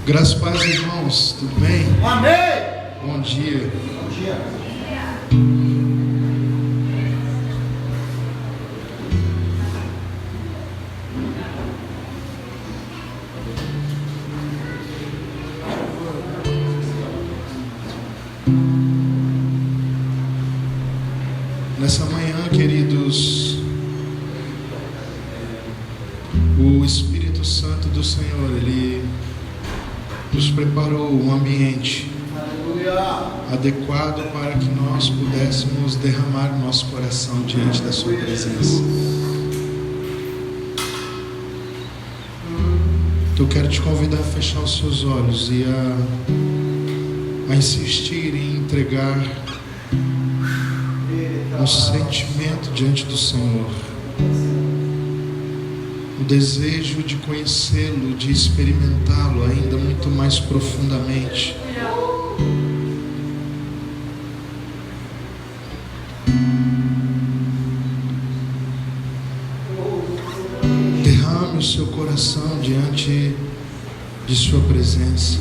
Graças a Deus, irmãos, tudo bem? Amém! Bom dia. Bom dia. Nessa manhã, queridos, o Espírito Santo do Senhor, Ele nos preparou um ambiente adequado para que nós pudéssemos derramar o nosso coração diante da Sua presença. Então eu quero te convidar a fechar os seus olhos e a insistir em entregar um sentimento diante do Senhor, o desejo de conhecê-lo, de experimentá-lo ainda muito mais profundamente. Derrame o seu coração diante de Sua presença.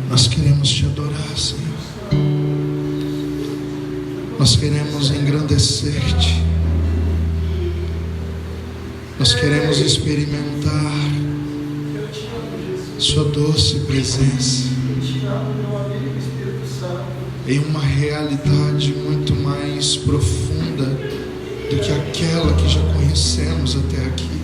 Nós queremos te adorar, Senhor. Nós queremos engrandecer-te. Nós queremos experimentar Sua doce presença em uma realidade muito mais profunda do que aquela que já conhecemos até aqui.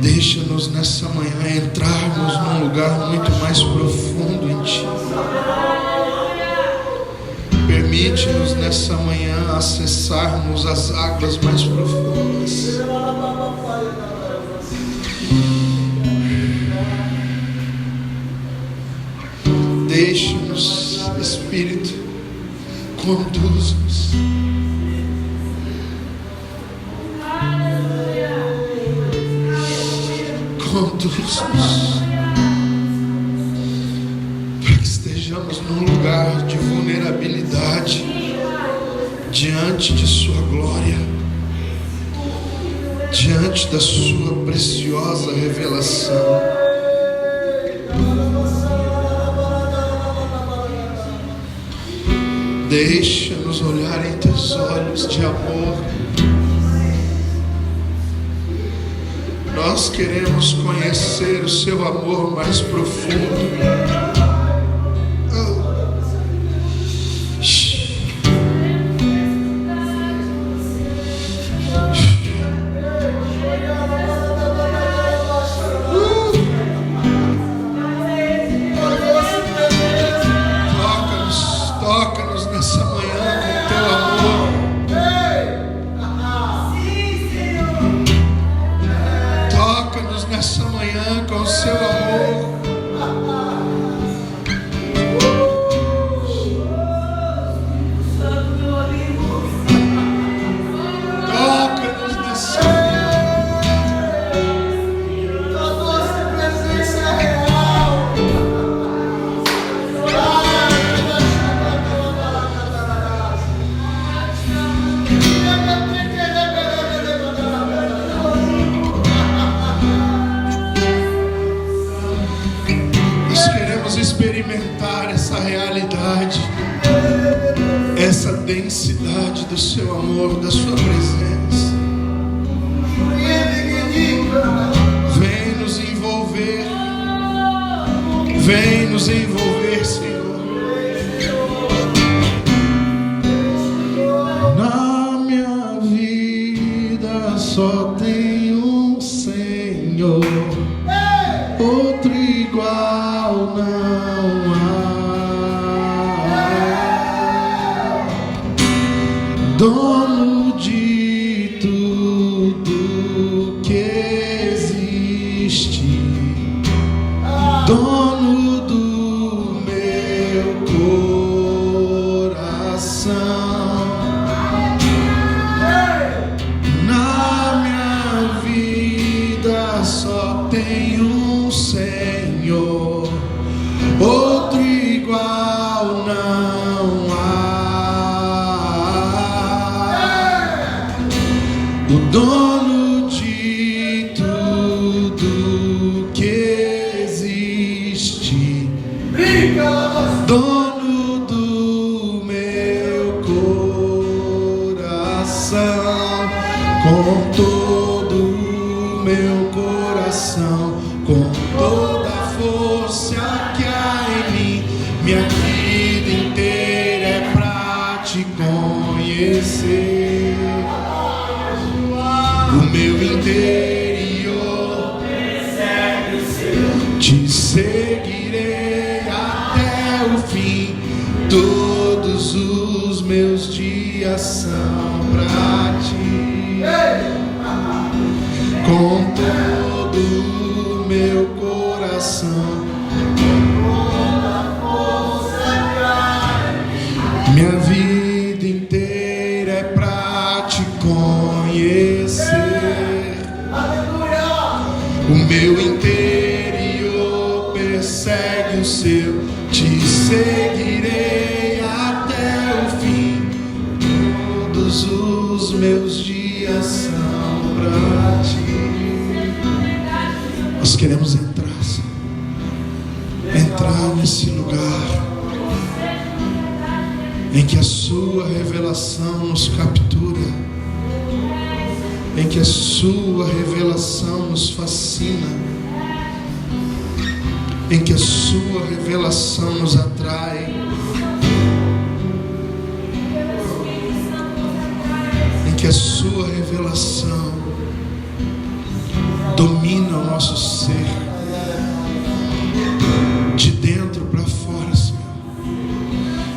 Deixa-nos nessa manhã entrarmos num lugar muito mais profundo em Ti. Permite-nos nessa manhã acessarmos as águas mais profundas. Deixe-nos, Espírito, conduz-nos. Conduz-nos para que estejamos num lugar de vulnerabilidade diante de Sua glória, diante da Sua preciosa revelação. Deixa-nos olhar em Teus olhos de amor. Nós queremos conhecer o Seu amor mais profundo. Toca-nos nessa manhã com Teu amor. Nessa manhã com o Seu amor. Toca-nos nessa manhã. A nossa presença é real. Experimentar essa realidade, essa densidade do Seu amor, da Sua presença. Vem nos envolver, vem nos envolver, Senhor. Na minha vida só tem um Senhor, outro igual não há. Dono de tudo que existe, dono do meu coração. Na minha vida só tem um Senhor, outro dono de tudo que existe, dono do meu coração, com todo o meu coração, com toda a força que há em mim, minha vida inteira é pra te conhecer. O meu interior te seguirei até o fim. Todos os meus dias são pra ti. Com todo o meu coração, minha vida inteira é pra te conhecer. O meu interior persegue o seu, te seguirei até o fim. Todos os meus dias são pra ti. Nós queremos entrar, Senhor. Entrar nesse lugar em que a sua revelação nos captura, em que a sua revelação nos fascina, em que a sua revelação nos atrai, em que a sua revelação domina o nosso ser, de dentro para fora, Senhor.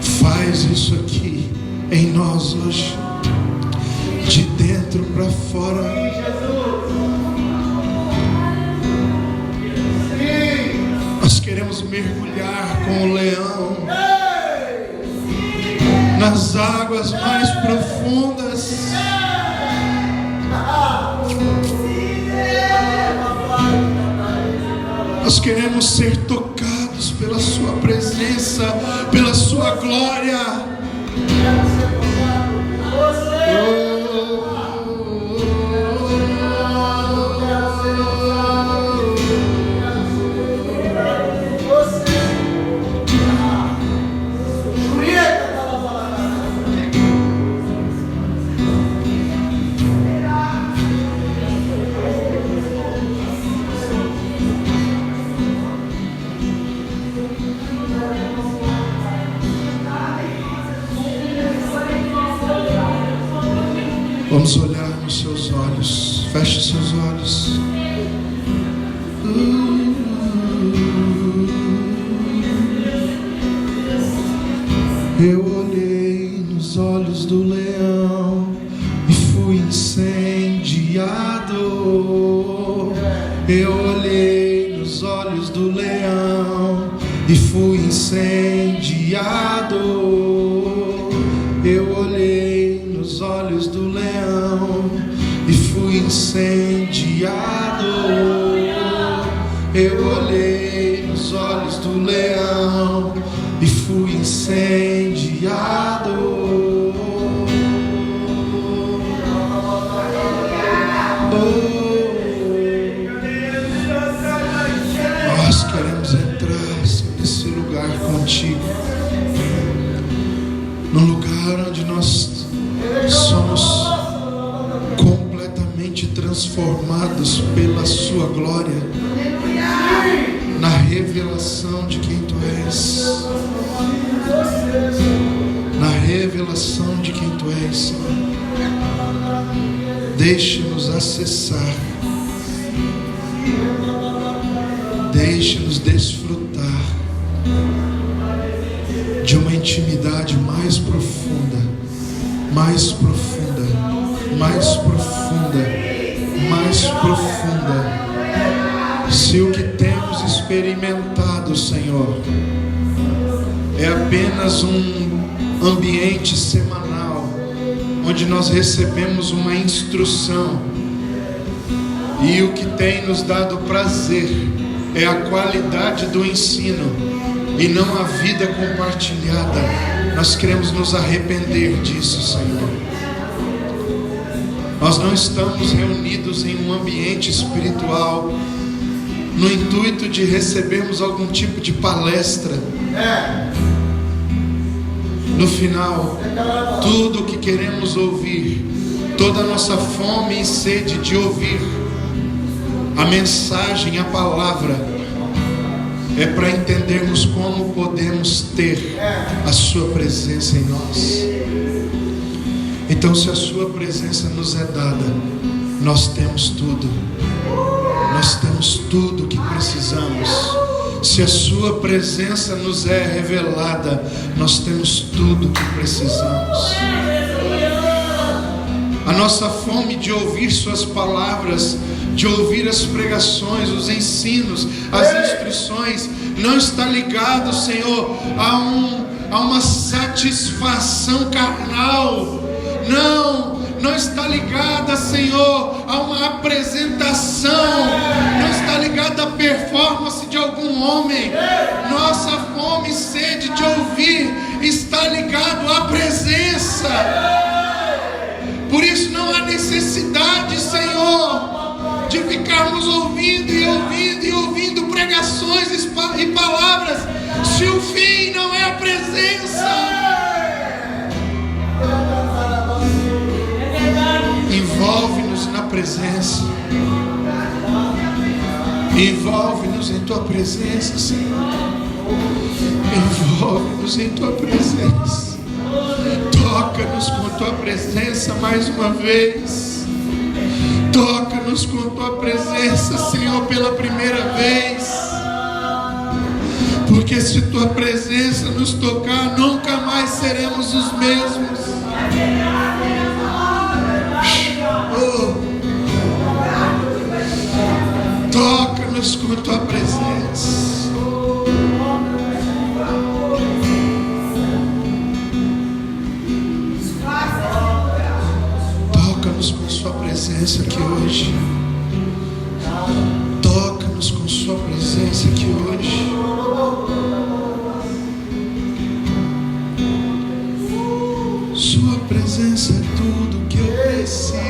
Faz isso aqui em nós hoje, de dentro para fora. Nós queremos mergulhar com o leão nas águas mais profundas. Nós queremos ser tocados pela sua presença, pela sua glória. Vamos olhar nos seus olhos. Feche seus olhos. Eu olhei nos olhos do leão e fui incendiado. Eu olhei nos olhos do leão e fui incendiado. Eu olhei nos olhos do leão e fui incendiado. Eu olhei nos olhos do leão e fui incendiado. Nós queremos entrar nesse lugar contigo, num lugar onde nós somos completamente transformados pela sua glória, na revelação de quem tu és, na revelação de quem tu és, Senhor. Deixe-nos acessar, deixe-nos desfrutar de uma intimidade mais profunda, mais profunda, mais profunda, mais profunda. Se o que temos experimentado, Senhor, é apenas um ambiente semanal, onde nós recebemos uma instrução, e o que tem nos dado prazer é a qualidade do ensino e não a vida compartilhada, nós queremos nos arrepender disso, Senhor. Nós não estamos reunidos em um ambiente espiritual no intuito de recebermos algum tipo de palestra. No final, tudo o que queremos ouvir, toda a nossa fome e sede de ouvir a mensagem, a palavra, é para entendermos como podemos ter a sua presença em nós. Então, se a sua presença nos é dada, nós temos tudo. Nós temos tudo o que precisamos. Se a sua presença nos é revelada, nós temos tudo o que precisamos. A nossa fome de ouvir suas palavras, de ouvir as pregações, os ensinos, as instruções, não está ligado, Senhor, a uma satisfação carnal. Não está ligada, Senhor, a uma apresentação. Não está ligada à performance de algum homem. Nossa fome e sede de ouvir está ligado à presença. Por isso não há necessidade, Senhor, de ficarmos ouvindo pregações e palavras, se o fim não é a presença. Envolve-nos na presença. Envolve-nos em tua presença, Senhor. Envolve-nos em tua presença. Toca-nos com tua presença mais uma vez. Toca-nos com tua presença, Senhor, pela primeira vez. Porque se tua presença nos tocar, nunca mais seremos os mesmos. Toca-nos com tua presença. Toca-nos com sua presença aqui hoje. Toca-nos com sua presença aqui hoje. Sua presença é tudo que eu preciso.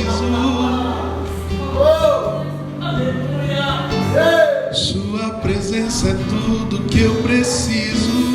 Sua presença é tudo que eu preciso.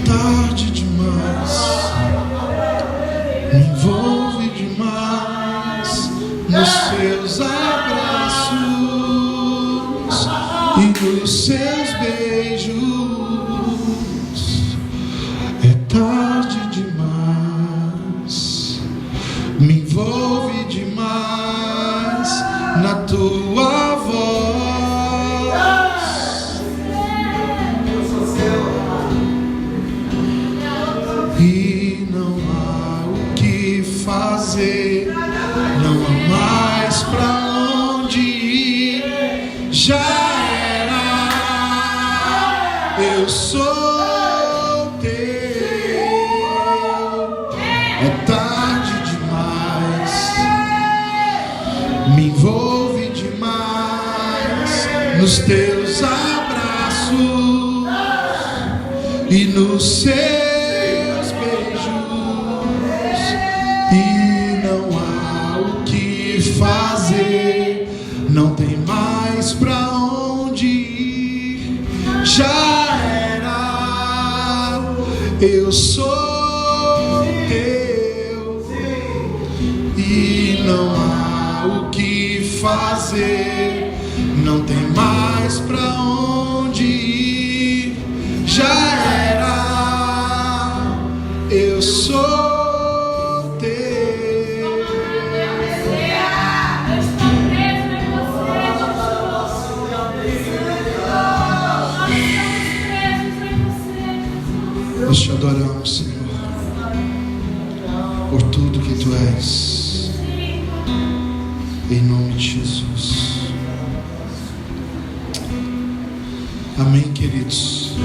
Tarde demais, me envolve demais nos seus abraços e nos seus beijos. É tarde demais, me envolve demais na tua voz. E não há o que fazer, não há mais pra onde ir. Já era, eu sou me envolve demais nos teus abraços e nos seus beijos, e não há o que fazer, não tem mais pra onde ir, já era, eu sou teu e não há o que fazer, não tem mais pra onde ir, já era, eu sou teu. Nós te adoramos, Senhor, por tudo que Tu és, em nome de Jesus. Amém, queridos.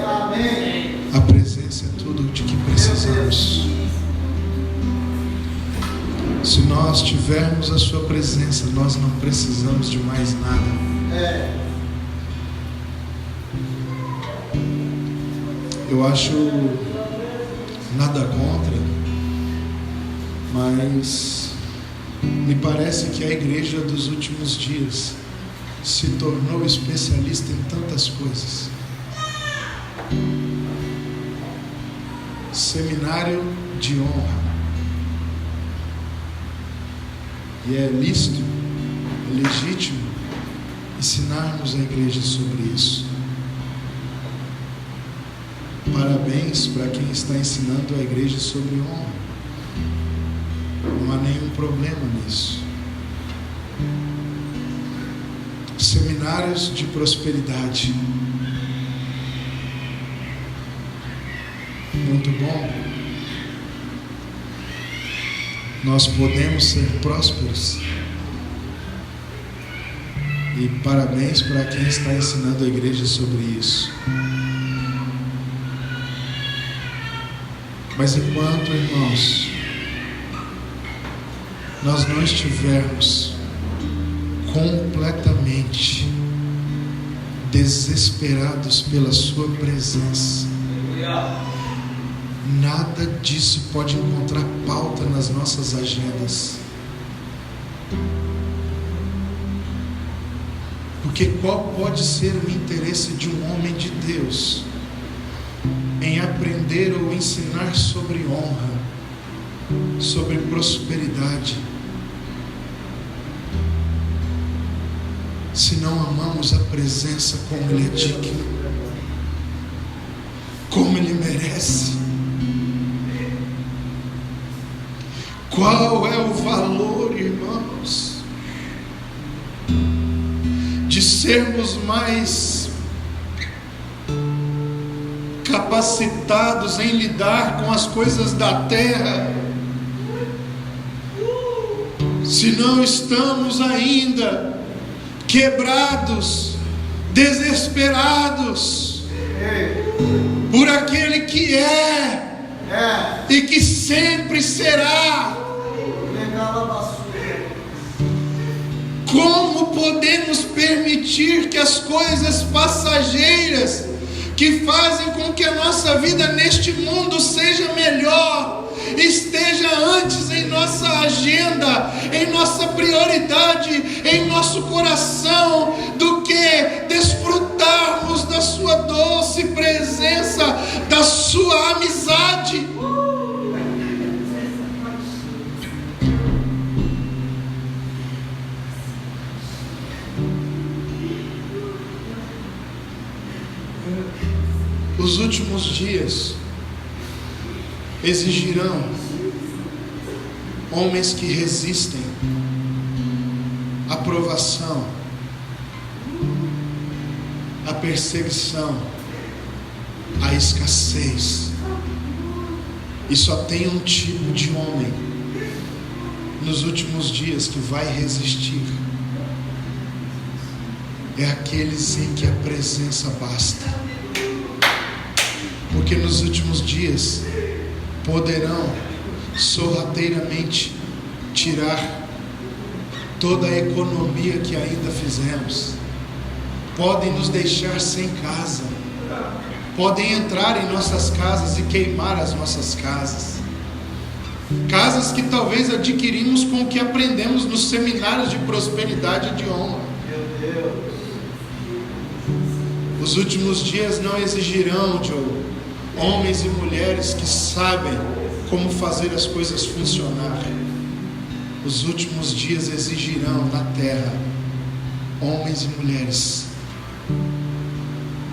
Amém. A presença é tudo de que precisamos. Se nós tivermos a Sua presença, nós não precisamos de mais nada. Eu acho nada contra, mas me parece que a igreja dos últimos dias se tornou especialista em tantas coisas. Seminário de honra. E é lícito, é legítimo ensinarmos a igreja sobre isso. Parabéns para quem está ensinando a igreja sobre honra. Não há nenhum problema nisso. Seminários de prosperidade. Muito bom. Nós podemos ser prósperos. E parabéns para quem está ensinando a igreja sobre isso. Mas enquanto, irmãos, nós não estivermos completamente desesperados pela Sua presença, nada disso pode encontrar pauta nas nossas agendas. Porque qual pode ser o interesse de um homem de Deus em aprender ou ensinar sobre honra, sobre prosperidade, se não amamos a presença como Ele é digno, como Ele merece? Qual é o valor, irmãos, de sermos mais capacitados em lidar com as coisas da terra, se não estamos ainda quebrados, desesperados por aquele que é e que sempre será? Como podemos permitir que as coisas passageiras que fazem com que a nossa vida neste mundo seja melhor, esteja antes em nossa agenda, em nossa prioridade, em nosso coração, do que desfrutarmos da Sua doce presença, da Sua amizade? Os últimos dias exigirão homens que resistem à provação, à perseguição, à escassez. E só tem um tipo de homem nos últimos dias que vai resistir. É aqueles em que a presença basta. Porque nos últimos dias poderão sorrateiramente tirar toda a economia que ainda fizemos, podem nos deixar sem casa, podem entrar em nossas casas e queimar as nossas casas. Casas que talvez adquirimos com o que aprendemos nos seminários de prosperidade e de honra. Meu Deus. Os últimos dias não exigirão de homens e mulheres que sabem como fazer as coisas funcionar. Os últimos dias exigirão na terra homens e mulheres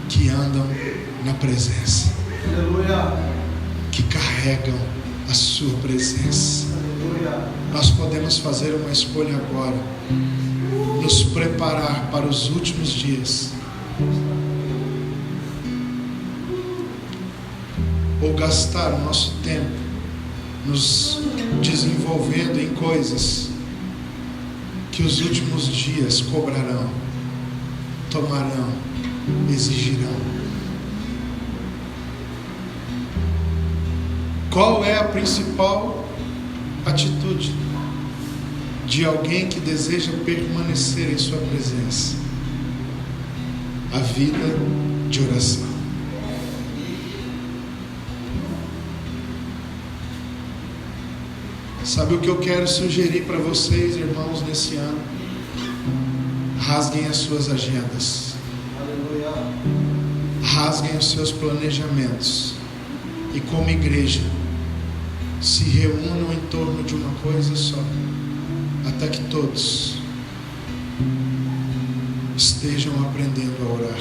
que andam na presença, Aleluia. que carregam a sua presença. Aleluia. Nós podemos fazer uma escolha agora, nos preparar para os últimos dias, ou gastar o nosso tempo nos desenvolvendo em coisas que os últimos dias cobrarão, tomarão, exigirão. Qual é a principal atitude de alguém que deseja permanecer em sua presença? A vida de oração. Sabe o que eu quero sugerir para vocês, irmãos, nesse ano? Rasguem as suas agendas. Aleluia. Rasguem os seus planejamentos. E como igreja, se reúnam em torno de uma coisa só, até que todos estejam aprendendo a orar.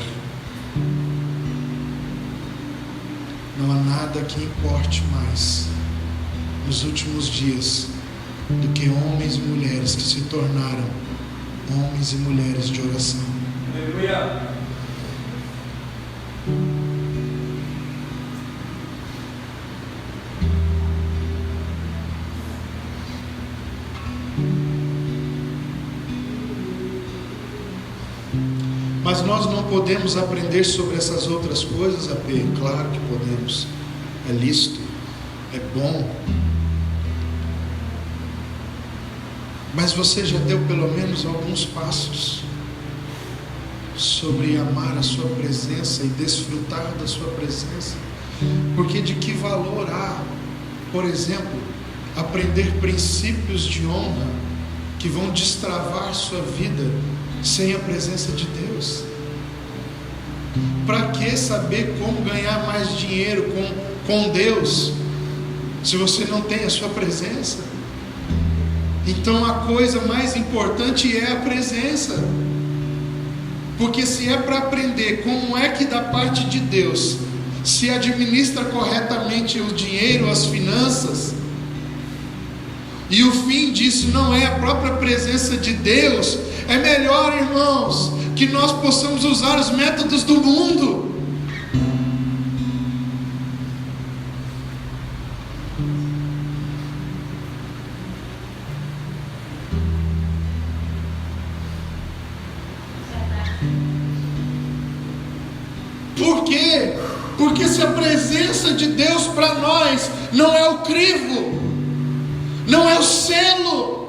Não há nada que importe mais nos últimos dias do que homens e mulheres que se tornaram homens e mulheres de oração. Aleluia. Mas nós não podemos aprender sobre essas outras coisas, AP? Claro que podemos. É lícito, é bom. Mas você já deu pelo menos alguns passos sobre amar a sua presença e desfrutar da sua presença? Porque de que valor há, por exemplo, aprender princípios de honra que vão destravar sua vida sem a presença de Deus? Para que saber como ganhar mais dinheiro com Deus, se você não tem a sua presença? Então a coisa mais importante é a presença. Porque se é para aprender como é que da parte de Deus se administra corretamente o dinheiro, as finanças, e o fim disso não é a própria presença de Deus, é melhor, irmãos, que nós possamos usar os métodos do mundo. Por quê? Porque se a presença de Deus para nós não é o crivo, não é o selo,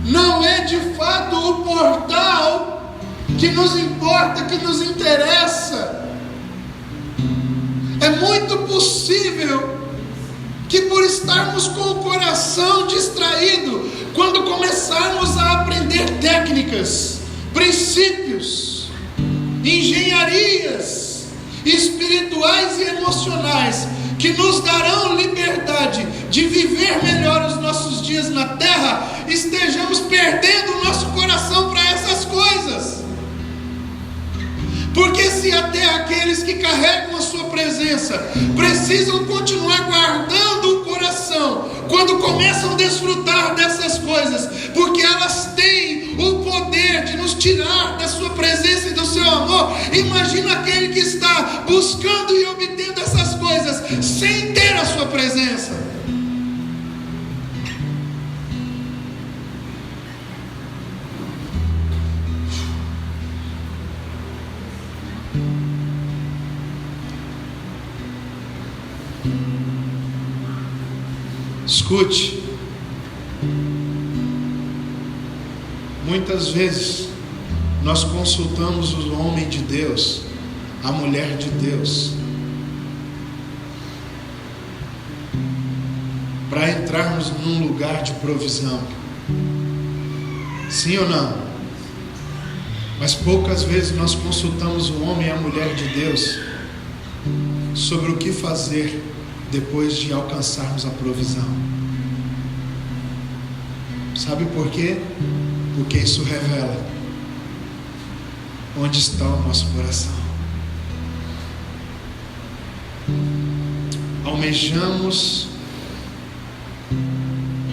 não é de fato o portal que nos importa, que nos interessa, é muito possível que por estarmos com o coração distraído, quando começarmos a aprender técnicas, princípios, engenharias espirituais e emocionais que nos darão liberdade de viver melhor os nossos dias na terra, estejamos perdendo o nosso coração para essas coisas. Porque se até aqueles que carregam a sua presença precisam continuar guardando o coração quando começam a desfrutar dessas coisas, porque elas têm o poder de nos tirar da sua presença e do seu amor, imagina aquele que está buscando e obtendo essas coisas sem ter a sua presença. Escute, Muitas vezes nós consultamos o homem de Deus, a mulher de Deus, para entrarmos num lugar de provisão. Sim ou não? Mas poucas vezes nós consultamos o homem e a mulher de Deus sobre o que fazer depois de alcançarmos a provisão. Sabe por quê? Porque isso revela onde está o nosso coração. Almejamos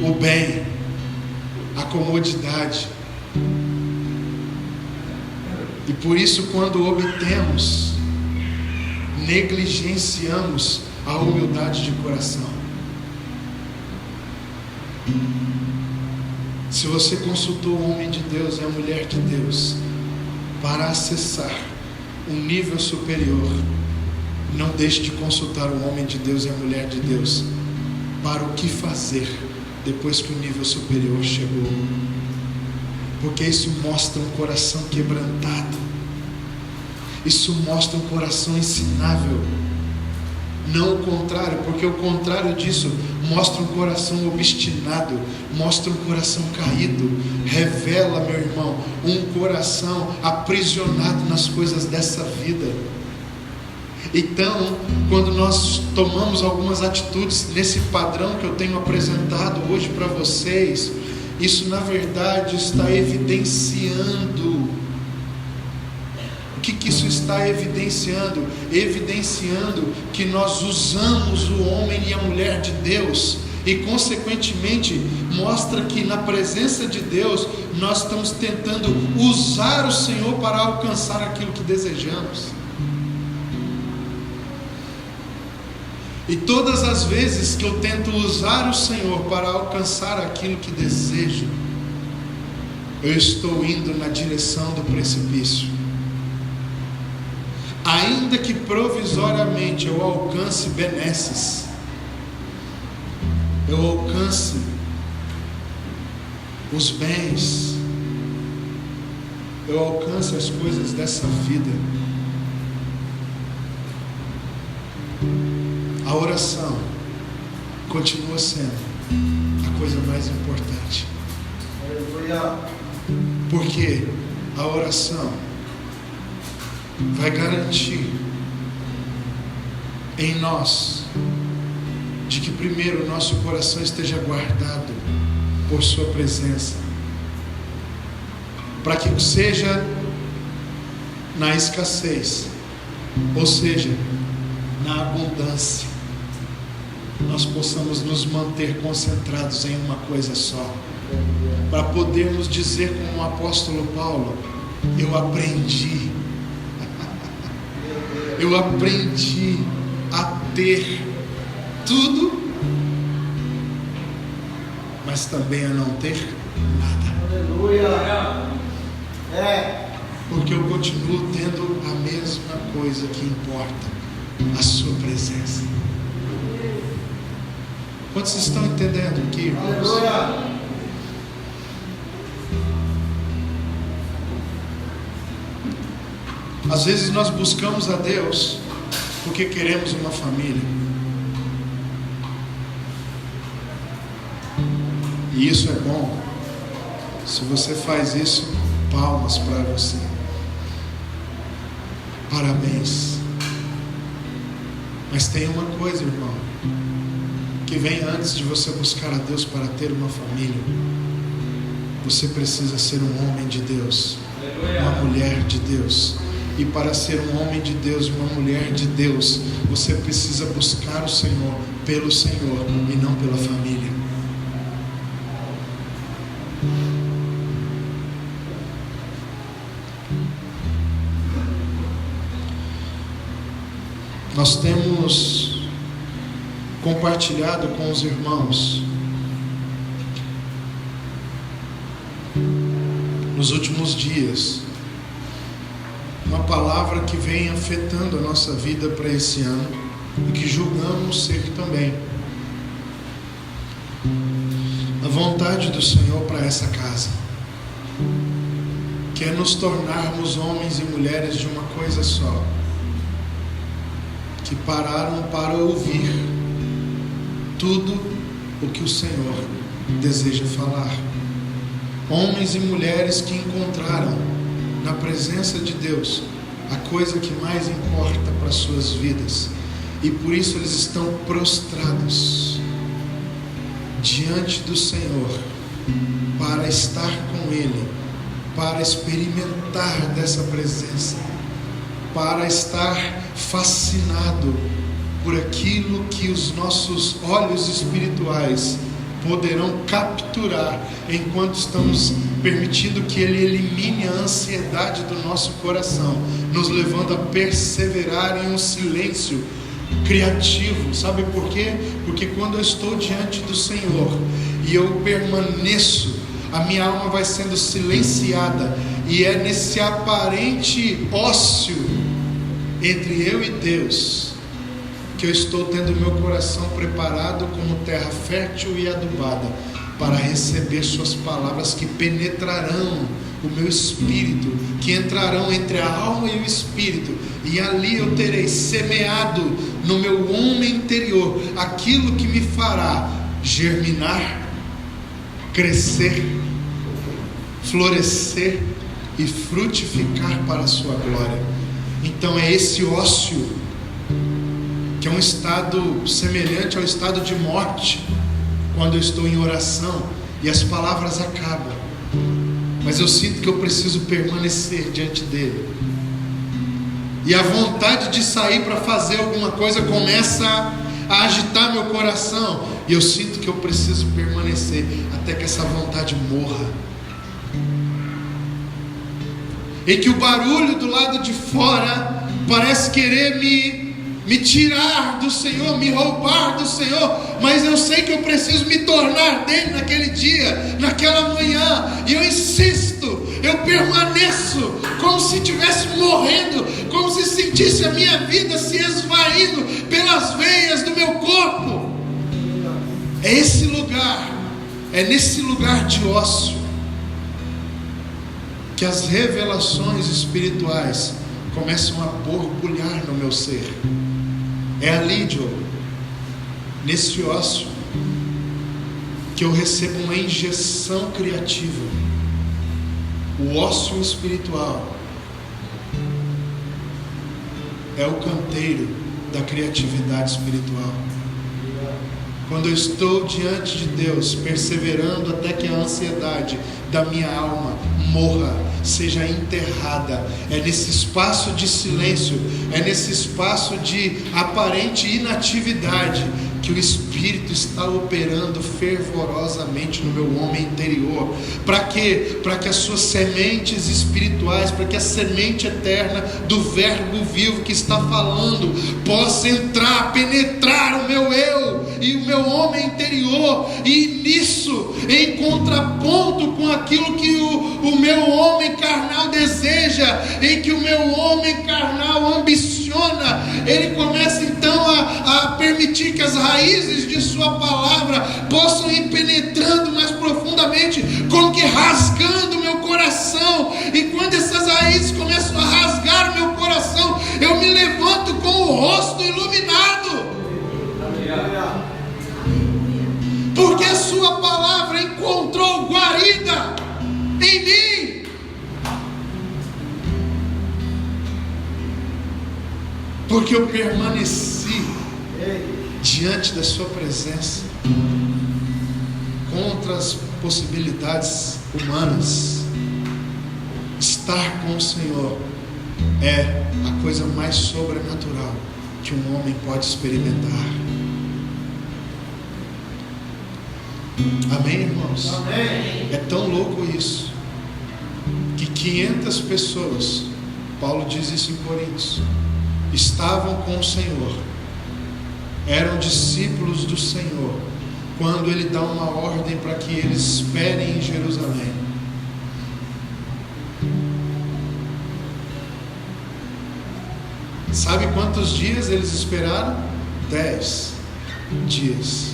o bem, a comodidade, e por isso, quando obtemos, negligenciamos a humildade de coração. Se você consultou o homem de Deus e a mulher de Deus para acessar um nível superior, não deixe de consultar o homem de Deus e a mulher de Deus para o que fazer depois que o nível superior chegou, porque isso mostra um coração quebrantado, isso mostra um coração ensinável, não o contrário, porque o contrário disso mostra um coração obstinado, mostra um coração caído, revela, meu irmão, um coração aprisionado nas coisas dessa vida. Então, quando nós tomamos algumas atitudes nesse padrão que eu tenho apresentado hoje para vocês, isso na verdade está evidenciando. O que isso está evidenciando? Evidenciando que nós usamos o homem e a mulher de Deus, e consequentemente mostra que na presença de Deus nós estamos tentando usar o Senhor para alcançar aquilo que desejamos. E todas as vezes que eu tento usar o Senhor para alcançar aquilo que desejo, eu estou indo na direção do precipício. Ainda que provisoriamente eu alcance benesses, eu alcance os bens, eu alcance as coisas dessa vida, a oração continua sendo a coisa mais importante. Porque a oração vai garantir em nós de que primeiro o nosso coração esteja guardado por sua presença, para que seja na escassez, ou seja, na abundância, nós possamos nos manter concentrados em uma coisa só, para podermos dizer como o apóstolo Paulo: eu aprendi a ter tudo, mas também a não ter nada. Aleluia. Porque eu continuo tendo a mesma coisa que importa, a sua presença. Quantos estão entendendo aqui, irmãos? Aleluia. Às vezes nós buscamos a Deus porque queremos uma família, e isso é bom. Se você faz isso, palmas para você, parabéns. Mas tem uma coisa, irmão, que vem antes de você buscar a Deus para ter uma família. Você precisa ser um homem de Deus, uma mulher de Deus. E para ser um homem de Deus, uma mulher de Deus, você precisa buscar o Senhor pelo Senhor e não pela família. Nós temos compartilhado com os irmãos nos últimos dias uma palavra que vem afetando a nossa vida para esse ano e que julgamos ser também a vontade do Senhor para essa casa. que é nos tornarmos homens e mulheres de uma coisa só, que pararam para ouvir tudo o que o Senhor deseja falar. Homens e mulheres que encontraram na presença de Deus a coisa que mais importa para as suas vidas, e por isso eles estão prostrados diante do Senhor para estar com Ele, para experimentar dessa presença, para estar fascinado por aquilo que os nossos olhos espirituais poderão capturar, enquanto estamos permitindo que Ele elimine a ansiedade do nosso coração, nos levando a perseverar em um silêncio criativo. Sabe por quê? Porque quando eu estou diante do Senhor e eu permaneço, a minha alma vai sendo silenciada, e é nesse aparente ócio entre eu e Deus que eu estou tendo meu coração preparado como terra fértil e adubada para receber suas palavras que penetrarão o meu espírito, que entrarão entre a alma e o espírito, e ali eu terei semeado no meu homem interior aquilo que me fará germinar, crescer, florescer e frutificar para a sua glória. Então é esse ócio, que é um estado semelhante ao estado de morte, quando eu estou em oração e as palavras acabam, mas eu sinto que eu preciso permanecer diante dele, e a vontade de sair para fazer alguma coisa começa a agitar meu coração, e eu sinto que eu preciso permanecer até que essa vontade morra, e que o barulho do lado de fora parece querer me tirar do Senhor, me roubar do Senhor, mas eu sei que eu preciso me tornar dele naquele dia, naquela manhã, e eu insisto, eu permaneço como se estivesse morrendo, como se sentisse a minha vida se esvaindo pelas veias do meu corpo. É esse lugar, é nesse lugar de ócio que as revelações espirituais começam a borbulhar no meu ser. É ali, Diogo, nesse ócio, que eu recebo uma injeção criativa. O ócio espiritual é o canteiro da criatividade espiritual. Quando eu estou diante de Deus, perseverando até que a ansiedade da minha alma morra, seja enterrada, é nesse espaço de silêncio, é nesse espaço de aparente inatividade, que o Espírito está operando fervorosamente no meu homem interior. Para quê? Para que as suas sementes espirituais, para que a semente eterna do Verbo vivo que está falando possa entrar, penetrar o meu eu e o meu homem interior, e nisso, em contraponto com aquilo que o meu homem carnal deseja, em que o meu homem carnal ambiciona, ele começa então a permitir que as raízes de sua palavra possam ir penetrando mais profundamente, como que rasgando o meu coração. E quando essas raízes começam a rasgar o meu coração, eu me levanto com o rosto iluminado, porque a sua palavra encontrou guarida em mim. Porque eu permaneci diante da sua presença, contra as possibilidades humanas. Estar com o Senhor é a coisa mais sobrenatural que um homem pode experimentar. Amém, irmãos? Amém. É tão louco isso, que 500 pessoas, Paulo diz isso em Coríntios, estavam com o Senhor, eram discípulos do Senhor, quando ele dá uma ordem para que eles esperem em Jerusalém. Sabe quantos dias eles esperaram? 10 dias.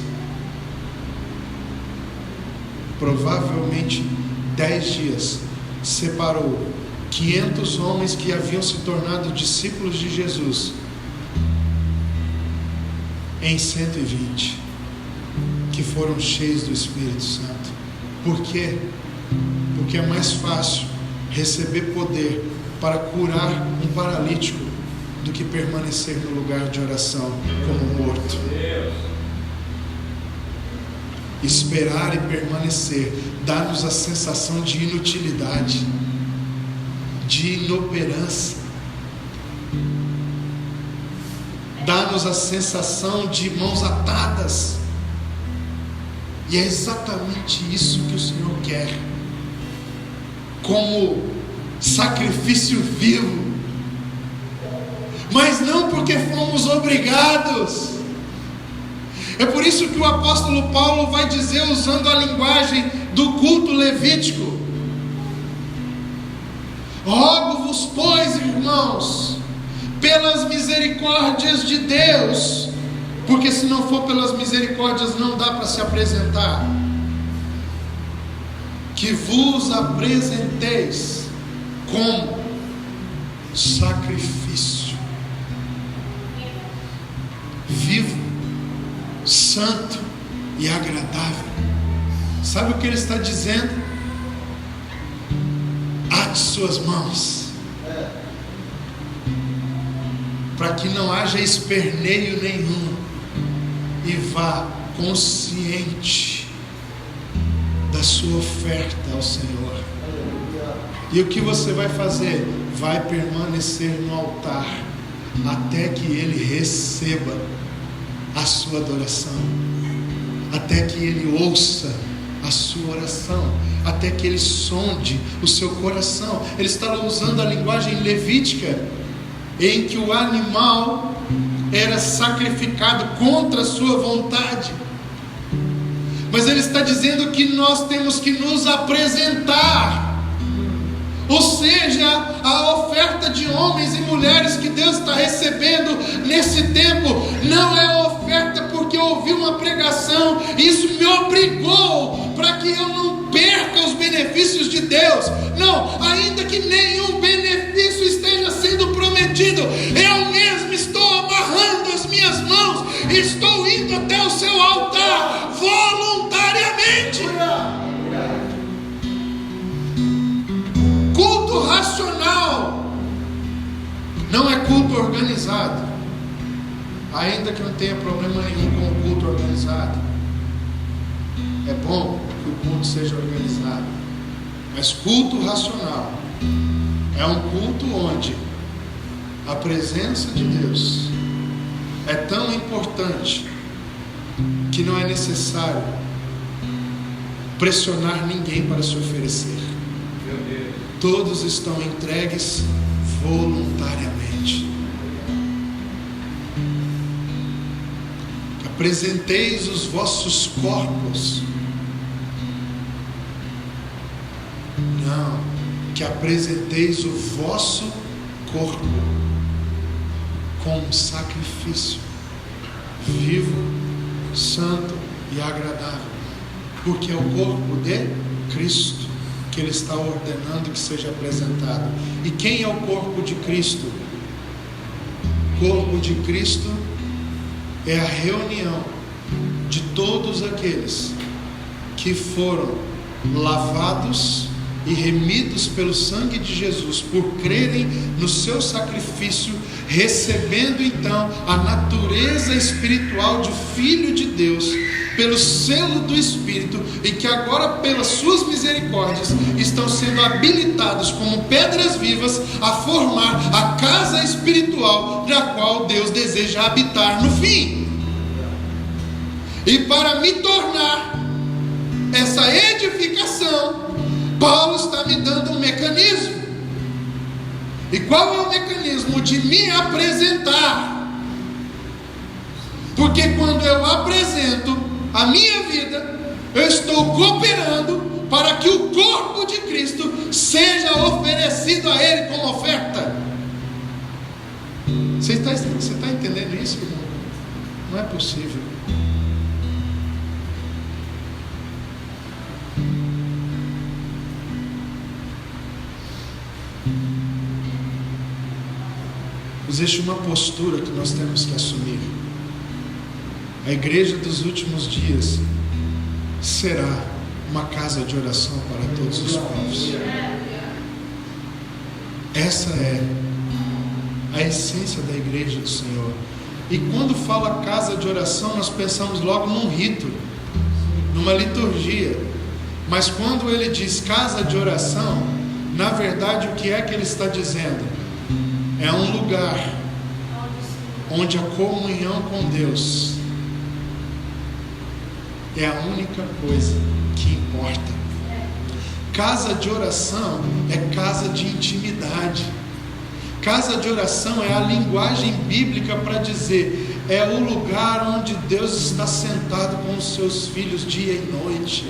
Provavelmente 10 dias separou 500 homens que haviam se tornado discípulos de Jesus em 120 que foram cheios do Espírito Santo. Por quê? Porque é mais fácil receber poder para curar um paralítico do que permanecer no lugar de oração como morto. Esperar e permanecer dá-nos a sensação de inutilidade, de inoperância, dá-nos a sensação de mãos atadas. E é exatamente isso que o Senhor quer, como sacrifício vivo, mas não porque fomos obrigados. É por isso que o apóstolo Paulo vai dizer, usando a linguagem do culto levítico: rogo-vos, pois, irmãos, pelas misericórdias de Deus, porque se não for pelas misericórdias não dá para se apresentar, que vos apresenteis como sacrifício vivo, santo e agradável. Sabe o que ele está dizendo? Ate suas mãos, para que não haja esperneio nenhum, e vá consciente da sua oferta ao Senhor. E o que você vai fazer? Vai permanecer no altar até que Ele receba a sua adoração, até que Ele ouça a sua oração, até que Ele sonde o seu coração. Ele está usando a linguagem levítica, em que o animal era sacrificado contra a sua vontade, mas ele está dizendo que nós temos que nos apresentar, ou seja, a oferta de homens e mulheres que Deus está recebendo nesse tempo não é oferta porque eu ouvi uma pregação, isso me obrigou para que eu não perca os benefícios de Deus. Não, ainda que nenhum benefício esteja sendo prometido, eu mesmo estou amarrando as minhas mãos, estou indo até o seu altar voluntariamente. Culto racional não é culto organizado, ainda que não tenha problema nenhum com o culto organizado. É bom que o culto seja organizado, mas culto racional é um culto onde a presença de Deus é tão importante que não é necessário pressionar ninguém para se oferecer. Todos estão entregues voluntariamente. Apresenteis os vossos corpos. Não, que apresenteis o vosso corpo como sacrifício vivo, santo e agradável, porque é o corpo de Cristo que Ele está ordenando que seja apresentado. E quem é o corpo de Cristo? O corpo de Cristo é a reunião de todos aqueles que foram lavados e remidos pelo sangue de Jesus, por crerem no seu sacrifício, recebendo então a natureza espiritual de Filho de Deus, pelo selo do Espírito, e que agora pelas suas misericórdias estão sendo habilitados como pedras vivas a formar a casa espiritual na qual Deus deseja habitar no fim. E para me tornar essa edificação, Paulo está me dando um mecanismo. E qual é o mecanismo? De me apresentar. Porque quando eu apresento a minha vida, eu estou cooperando para que o corpo de Cristo seja oferecido a Ele como oferta. Você está entendendo isso, irmão? Não é possível. Existe uma postura que nós temos que assumir. A igreja dos últimos dias será uma casa de oração para todos os povos. Essa é a essência da igreja do Senhor. E quando fala casa de oração, nós pensamos logo num rito, numa liturgia. Mas quando ele diz casa de oração, na verdade o que é que ele está dizendo? É um lugar onde a comunhão com Deus é a única coisa que importa. Casa de oração é casa de intimidade. Casa de oração é a linguagem bíblica para dizer, é o lugar onde Deus está sentado com os seus filhos dia e noite.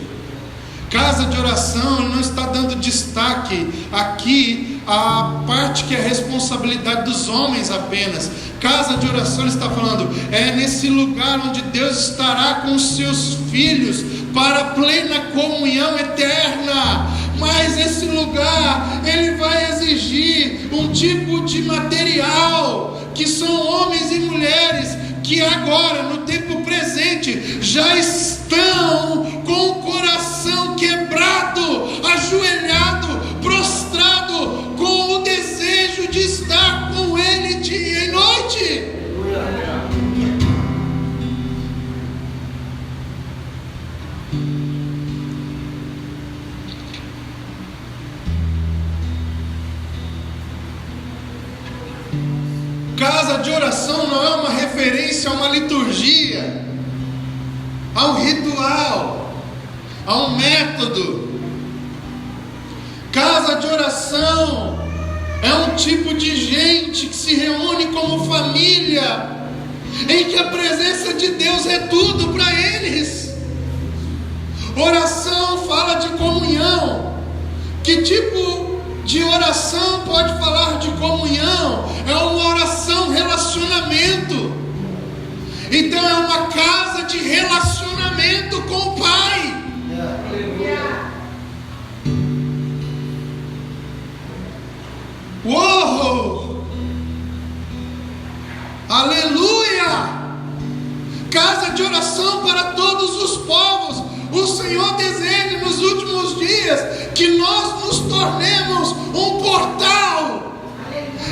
Casa de oração, ele não está dando destaque aqui a parte que é responsabilidade dos homens apenas. Casa de oração, ele está falando, é nesse lugar onde Deus estará com os seus filhos para a plena comunhão eterna. Mas esse lugar, ele vai exigir um tipo de material, que são homens e mulheres que agora, no tempo presente, já estão com o coração quebrado, ajoelhado, prostrado, com o desejo de estar com Ele dia e noite. Casa de oração não é uma referência a uma liturgia, a um ritual, a um método. Casa de oração é um tipo de gente que se reúne como família, em que a presença de Deus é tudo para eles. Oração fala de comunhão. Que tipo de oração pode falar de comunhão? É uma oração relacionamento. Então é uma casa de relacionamento com o Pai. Uou! Aleluia! Casa de oração para todos os povos. O Senhor deseja nos últimos dias que nós nos tornemos um portal,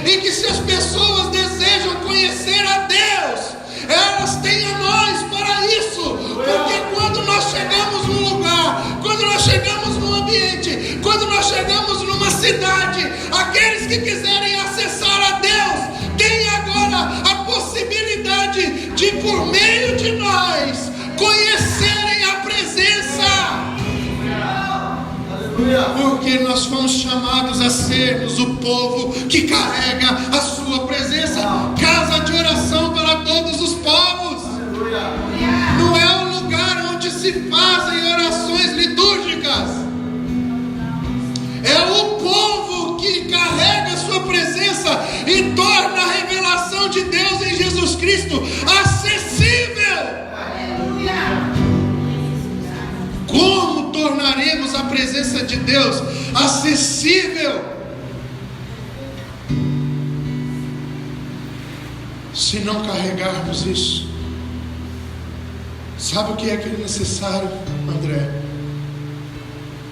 em que se as pessoas desejam conhecer a Deus, elas têm a nós para isso. Porque quando nós chegamos num lugar, quando nós chegamos num ambiente, quando nós chegamos numa cidade, aqueles que quiserem acessar a Deus têm agora a possibilidade de, por meio de nós, conhecerem a presença. Porque nós fomos chamados a sermos o povo que carrega a sua presença. Casa de oração para todos os povos. Não é o lugar onde se fazem orações litúrgicas. É o povo que carrega a sua presença e torna a revelação de Deus em Jesus Cristo acessível. Como tornaremos a presença de Deus acessível? Se não carregarmos isso. Sabe o que é que é necessário, André?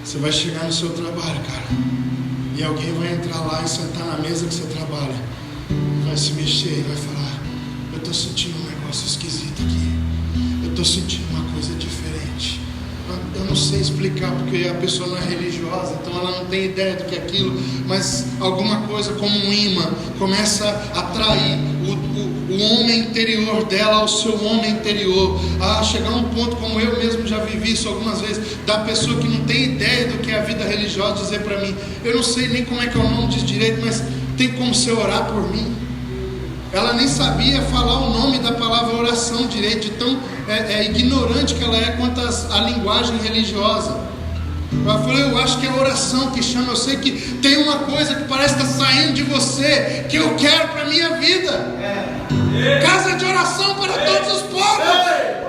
Você vai chegar no seu trabalho, cara, e alguém vai entrar lá e sentar na mesa que você trabalha, vai se mexer e vai falar: eu estou sentindo um negócio esquisito aqui, eu estou sentindo uma coisa diferente. Eu não sei explicar, porque a pessoa não é religiosa, então ela não tem ideia do que é aquilo, mas alguma coisa como um imã começa a atrair o homem interior dela ao seu homem interior, a chegar a um ponto, como eu mesmo já vivi isso algumas vezes, da pessoa que não tem ideia do que é a vida religiosa dizer para mim: eu não sei nem como é que é o nome disso direito, mas tem como você orar por mim? Ela nem sabia falar o nome da palavra oração direito, de tão ignorante que ela é quanto a linguagem religiosa. Ela falou: eu acho que é oração que chama, eu sei que tem uma coisa que parece estar saindo de você, que eu quero para a minha vida. Casa de oração para todos os povos.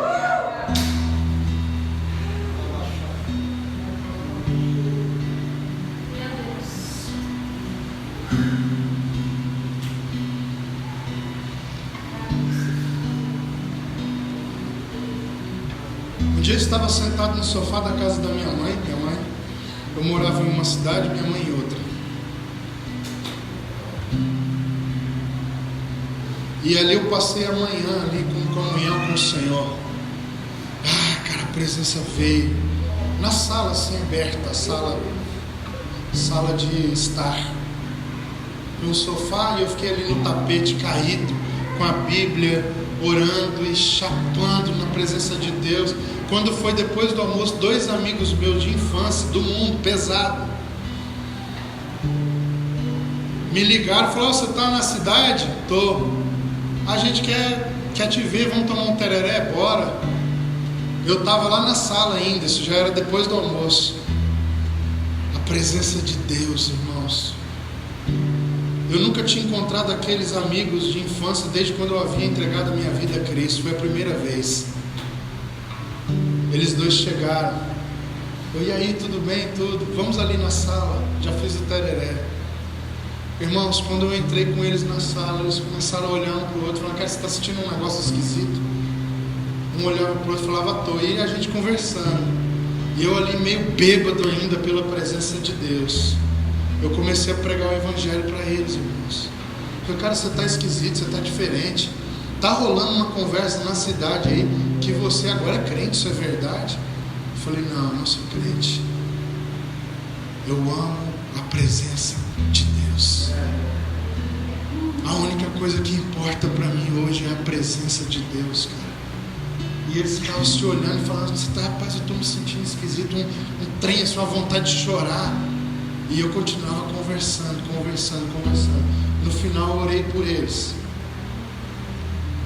Um dia eu estava sentado no sofá da casa da minha mãe. Eu morava em uma cidade, minha mãe em outra. E ali eu passei a manhã ali com comunhão com o Senhor. Cara, a presença veio na sala assim aberta, sala de estar, no sofá, e eu fiquei ali no tapete caído, com a Bíblia, orando e chapando na presença de Deus. Quando foi depois do almoço, 2 amigos meus de infância, do mundo pesado, me ligaram e falaram: você está na cidade? Tô. A gente quer te ver, vamos tomar um tereré, bora. Eu estava lá na sala ainda, isso já era depois do almoço. A presença de Deus, irmãos. Eu nunca tinha encontrado aqueles amigos de infância desde quando eu havia entregado a minha vida a Cristo. Foi a primeira vez. Eles 2 chegaram. E aí, tudo bem? Tudo. Vamos ali na sala. Já fiz o tereré. Irmãos, quando eu entrei com eles na sala, eles começaram a olhar um para o outro, falando: cara, você está sentindo um negócio esquisito? Um olhava para o outro e falava: tô. E a gente conversando. E eu ali meio bêbado ainda pela presença de Deus. Eu comecei a pregar o Evangelho para eles, irmãos. Eu falei: cara, você está esquisito, você está diferente. Está rolando uma conversa na cidade aí que você agora é crente, isso é verdade? Eu falei: não sou crente. Eu amo a presença de Deus. A única coisa que importa para mim hoje é a presença de Deus, cara. E eles ficavam se olhando e falando: você tá, rapaz, eu estou me sentindo esquisito, um trem, assim, uma vontade de chorar. E eu continuava conversando. No final eu orei por eles.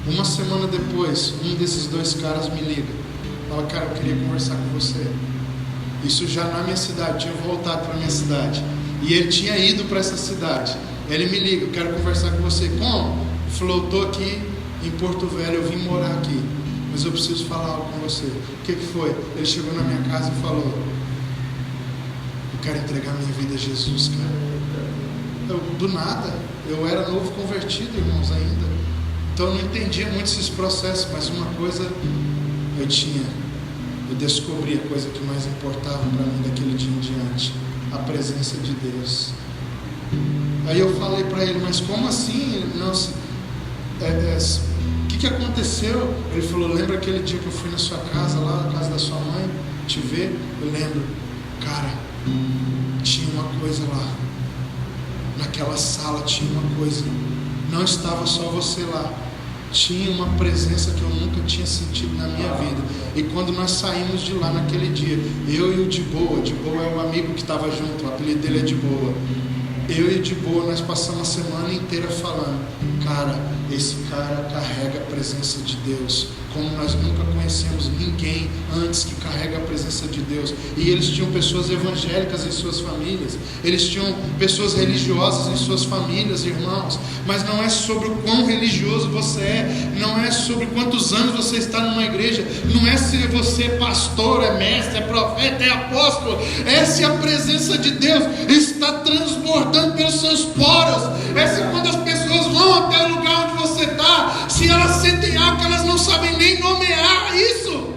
Uma semana depois, um desses 2 caras me liga. Fala: cara, eu queria conversar com você. Isso já na minha cidade, tinha voltado para minha cidade. E ele tinha ido para essa cidade. Ele me liga: eu quero conversar com você. Como? Ele falou: eu estou aqui em Porto Velho, eu vim morar aqui, mas eu preciso falar algo com você. O que foi? Ele chegou na minha casa e falou: eu quero entregar minha vida a Jesus, cara. Do nada, eu era novo convertido, irmãos, ainda. Então eu não entendia muito esses processos, mas uma coisa eu descobri a coisa que mais importava para mim daquele dia em diante: a presença de Deus. Aí eu falei para ele: mas como assim? O que aconteceu? Ele falou: lembra aquele dia que eu fui na sua casa, lá na casa da sua mãe, te ver? Eu lembro. Cara, tinha uma coisa lá, naquela sala tinha uma coisa, não estava só você lá, tinha uma presença que eu nunca tinha sentido na minha vida. E quando nós saímos de lá naquele dia, eu e o de Boa é o amigo que estava junto, o apelido dele é de Boa. Eu e de Boa, nós passamos a semana inteira falando: cara, esse cara carrega a presença de Deus como nós nunca conhecemos ninguém antes que carrega a presença de Deus. E eles tinham pessoas evangélicas em suas famílias, eles tinham pessoas religiosas em suas famílias, irmãos. Mas não é sobre o quão religioso você é, não é sobre quantos anos você está numa igreja, não é se você é pastor, é mestre, é profeta, é apóstolo, é se a presença de Deus está transbordando pelos seus poros, é se quando as pessoas vão até o lugar onde você está, se elas sentem algo que elas não sabem nem nomear isso.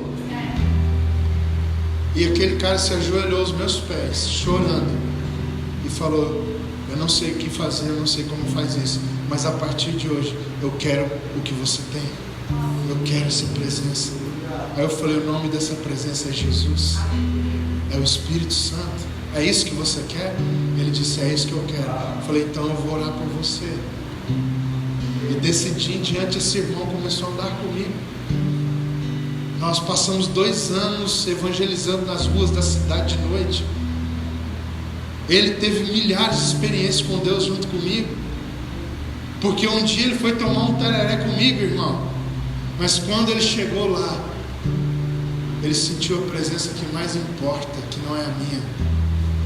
E aquele cara se ajoelhou aos meus pés, chorando, e falou: eu não sei o que fazer, eu não sei como faz isso, mas a partir de hoje eu quero o que você tem, eu quero essa presença. Aí eu falei: o nome dessa presença é Jesus, é o Espírito Santo. É isso que você quer? Ele disse: é isso que eu quero. Eu falei: então eu vou orar por você. E desse dia em diante esse irmão começou a andar comigo. Nós passamos 2 anos evangelizando nas ruas da cidade de noite. Ele teve milhares de experiências com Deus junto comigo, porque um dia ele foi tomar um tereré comigo, irmão. Mas quando ele chegou lá, ele sentiu a presença que mais importa, que não é a minha,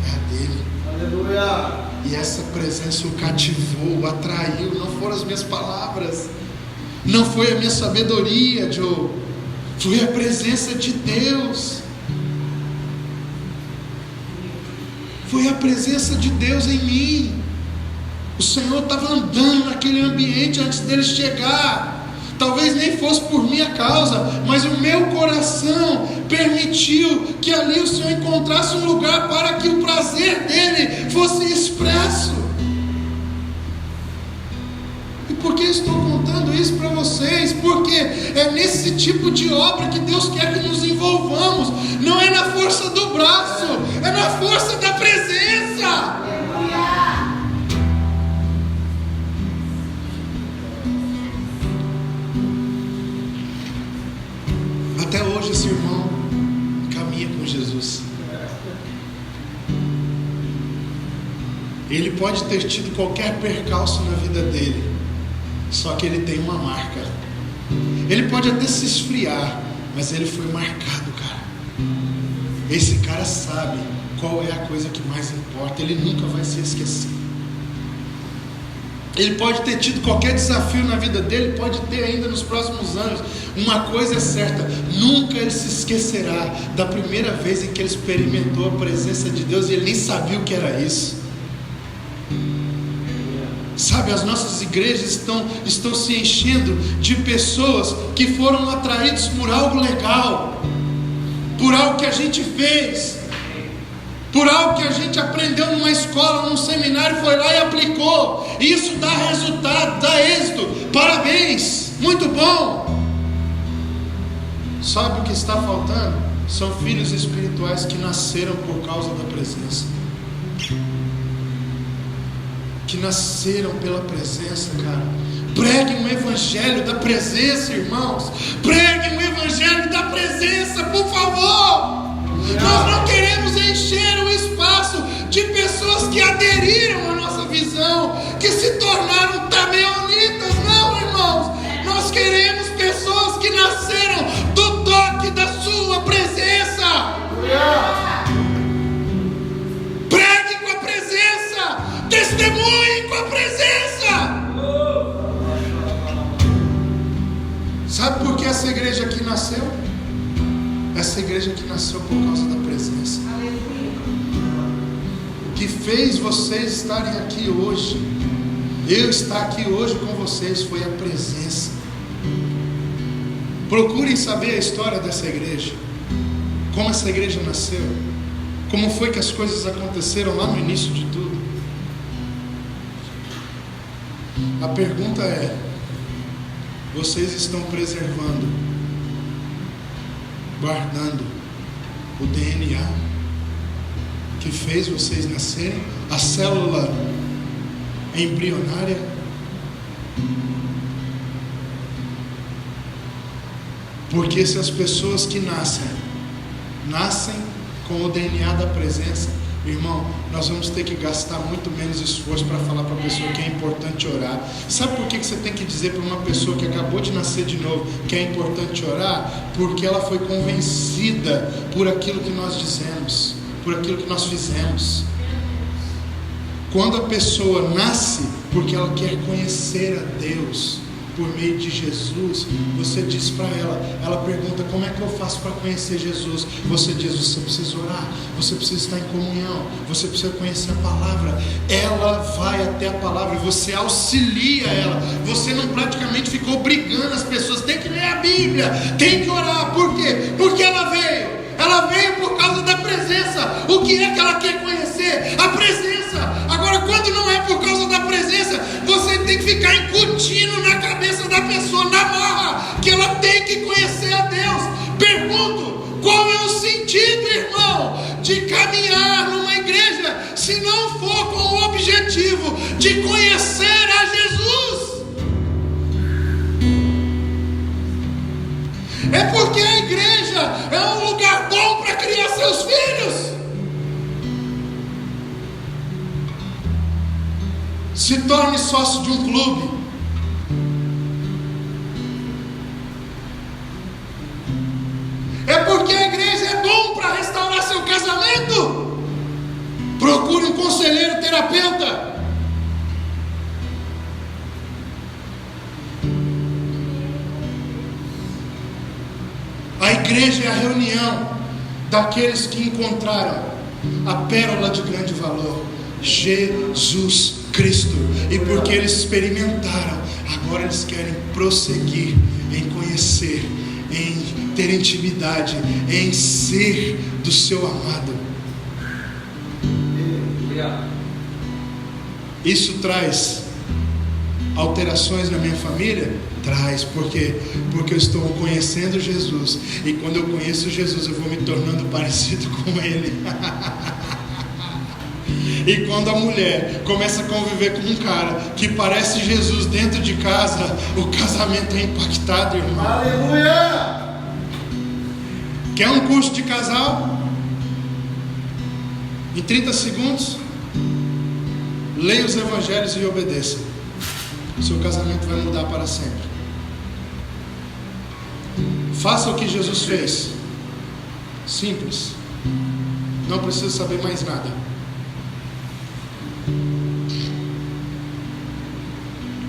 é a dele. Aleluia. E essa presença o cativou, o atraiu. Não foram as minhas palavras, não foi a minha sabedoria, Joe, foi a presença de Deus. Foi a presença de Deus em mim. O Senhor estava andando naquele ambiente antes dele chegar. Talvez nem fosse por minha causa, mas o meu coração permitiu que ali o Senhor encontrasse um lugar para que o prazer dele fosse expresso. E por que estou contando isso para vocês? Porque é nesse tipo de obra que Deus quer que nos envolvamos. Não é na força do braço, é na força da presença. Até hoje esse irmão caminha com Jesus. Ele pode ter tido qualquer percalço na vida dele, só que ele tem uma marca. Ele pode até se esfriar, mas ele foi marcado, cara. Esse cara sabe qual é a coisa que mais importa. Ele nunca vai se esquecer. Ele pode ter tido qualquer desafio na vida dele, pode ter ainda nos próximos anos. Uma coisa é certa: nunca ele se esquecerá da primeira vez em que ele experimentou a presença de Deus e ele nem sabia o que era isso. Sabe, as nossas igrejas estão se enchendo de pessoas que foram atraídos por algo legal, por algo que a gente fez, por algo que a gente aprendeu numa escola, num seminário, foi lá e aplicou. Isso dá resultado, dá êxito. Parabéns, muito bom. Sabe o que está faltando? São filhos espirituais que nasceram por causa da presença, que nasceram pela presença, cara. Preguem o evangelho da presença, irmãos. Preguem o evangelho da presença, por favor. Nós não queremos encher o espaço de pessoas que aderiram à nossa visão, que se tornaram tabeonitas. Não, irmãos. Nós queremos pessoas que nasceram do toque da sua presença. Pregue com a presença. Testemunhe com a presença. Sabe por que essa igreja aqui nasceu? Essa igreja aqui nasceu por causa da presença. O que fez vocês estarem aqui hoje, eu estar aqui hoje com vocês, foi a presença. Procurem saber a história dessa igreja, como essa igreja nasceu, como foi que as coisas aconteceram lá no início de tudo. A pergunta é: vocês estão preservando, guardando o DNA que fez vocês nascerem, a célula embrionária? Porque se as pessoas que nascem com o DNA da presença, irmão, nós vamos ter que gastar muito menos esforço para falar para a pessoa que é importante orar. Sabe por que você tem que dizer para uma pessoa que acabou de nascer de novo que é importante orar? Porque ela foi convencida por aquilo que nós dizemos, por aquilo que nós fizemos. Quando a pessoa nasce porque ela quer conhecer a Deus por meio de Jesus, você diz para ela pergunta: como é que eu faço para conhecer Jesus? Você diz: você precisa orar, você precisa estar em comunhão, você precisa conhecer a palavra. Ela vai até a palavra e você auxilia ela. Você não praticamente ficou obrigando as pessoas: tem que ler a Bíblia, tem que orar. Por quê? Porque ela veio por causa da presença. O que é que ela quer conhecer? A presença. Agora, quando não é por causa da presença, você tem que ficar incutindo na cabeça da pessoa, na marra, que ela tem que conhecer a Deus. Pergunto: qual é o sentido, irmão, de caminhar numa igreja se não for com o objetivo de conhecer a Jesus? É porque a igreja é um lugar bom para criar seus filhos. Se torne sócio de um clube. É porque a igreja é bom para restaurar seu casamento. Procure um conselheiro terapeuta. A igreja é a reunião daqueles que encontraram a pérola de grande valor, Jesus Cristo. E porque eles experimentaram, agora eles querem prosseguir em conhecer, em ter intimidade, em ser do seu amado. Isso traz alterações na minha família? Traz, porque eu estou conhecendo Jesus, e quando eu conheço Jesus eu vou me tornando parecido com Ele. E quando a mulher começa a conviver com um cara que parece Jesus dentro de casa, o casamento é impactado, irmão. Aleluia! Quer um curso de casal? Em 30 segundos, leia os evangelhos e obedeça. Seu casamento vai mudar para sempre. Faça o que Jesus fez. Simples. Não precisa saber mais nada.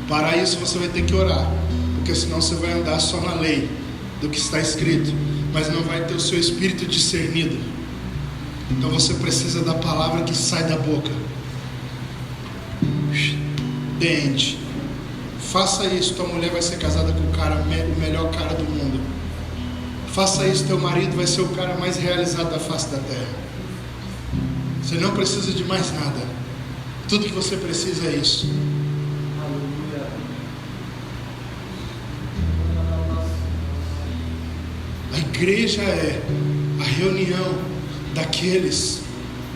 Para isso você vai ter que orar, porque senão você vai andar só na lei do que está escrito, mas não vai ter o seu espírito discernido. Então você precisa da palavra que sai da boca. Dente. Faça isso, tua mulher vai ser casada com o melhor cara do mundo. Faça isso, teu marido vai ser o cara mais realizado da face da terra. Você não precisa de mais nada. Tudo que você precisa é isso. A igreja é a reunião daqueles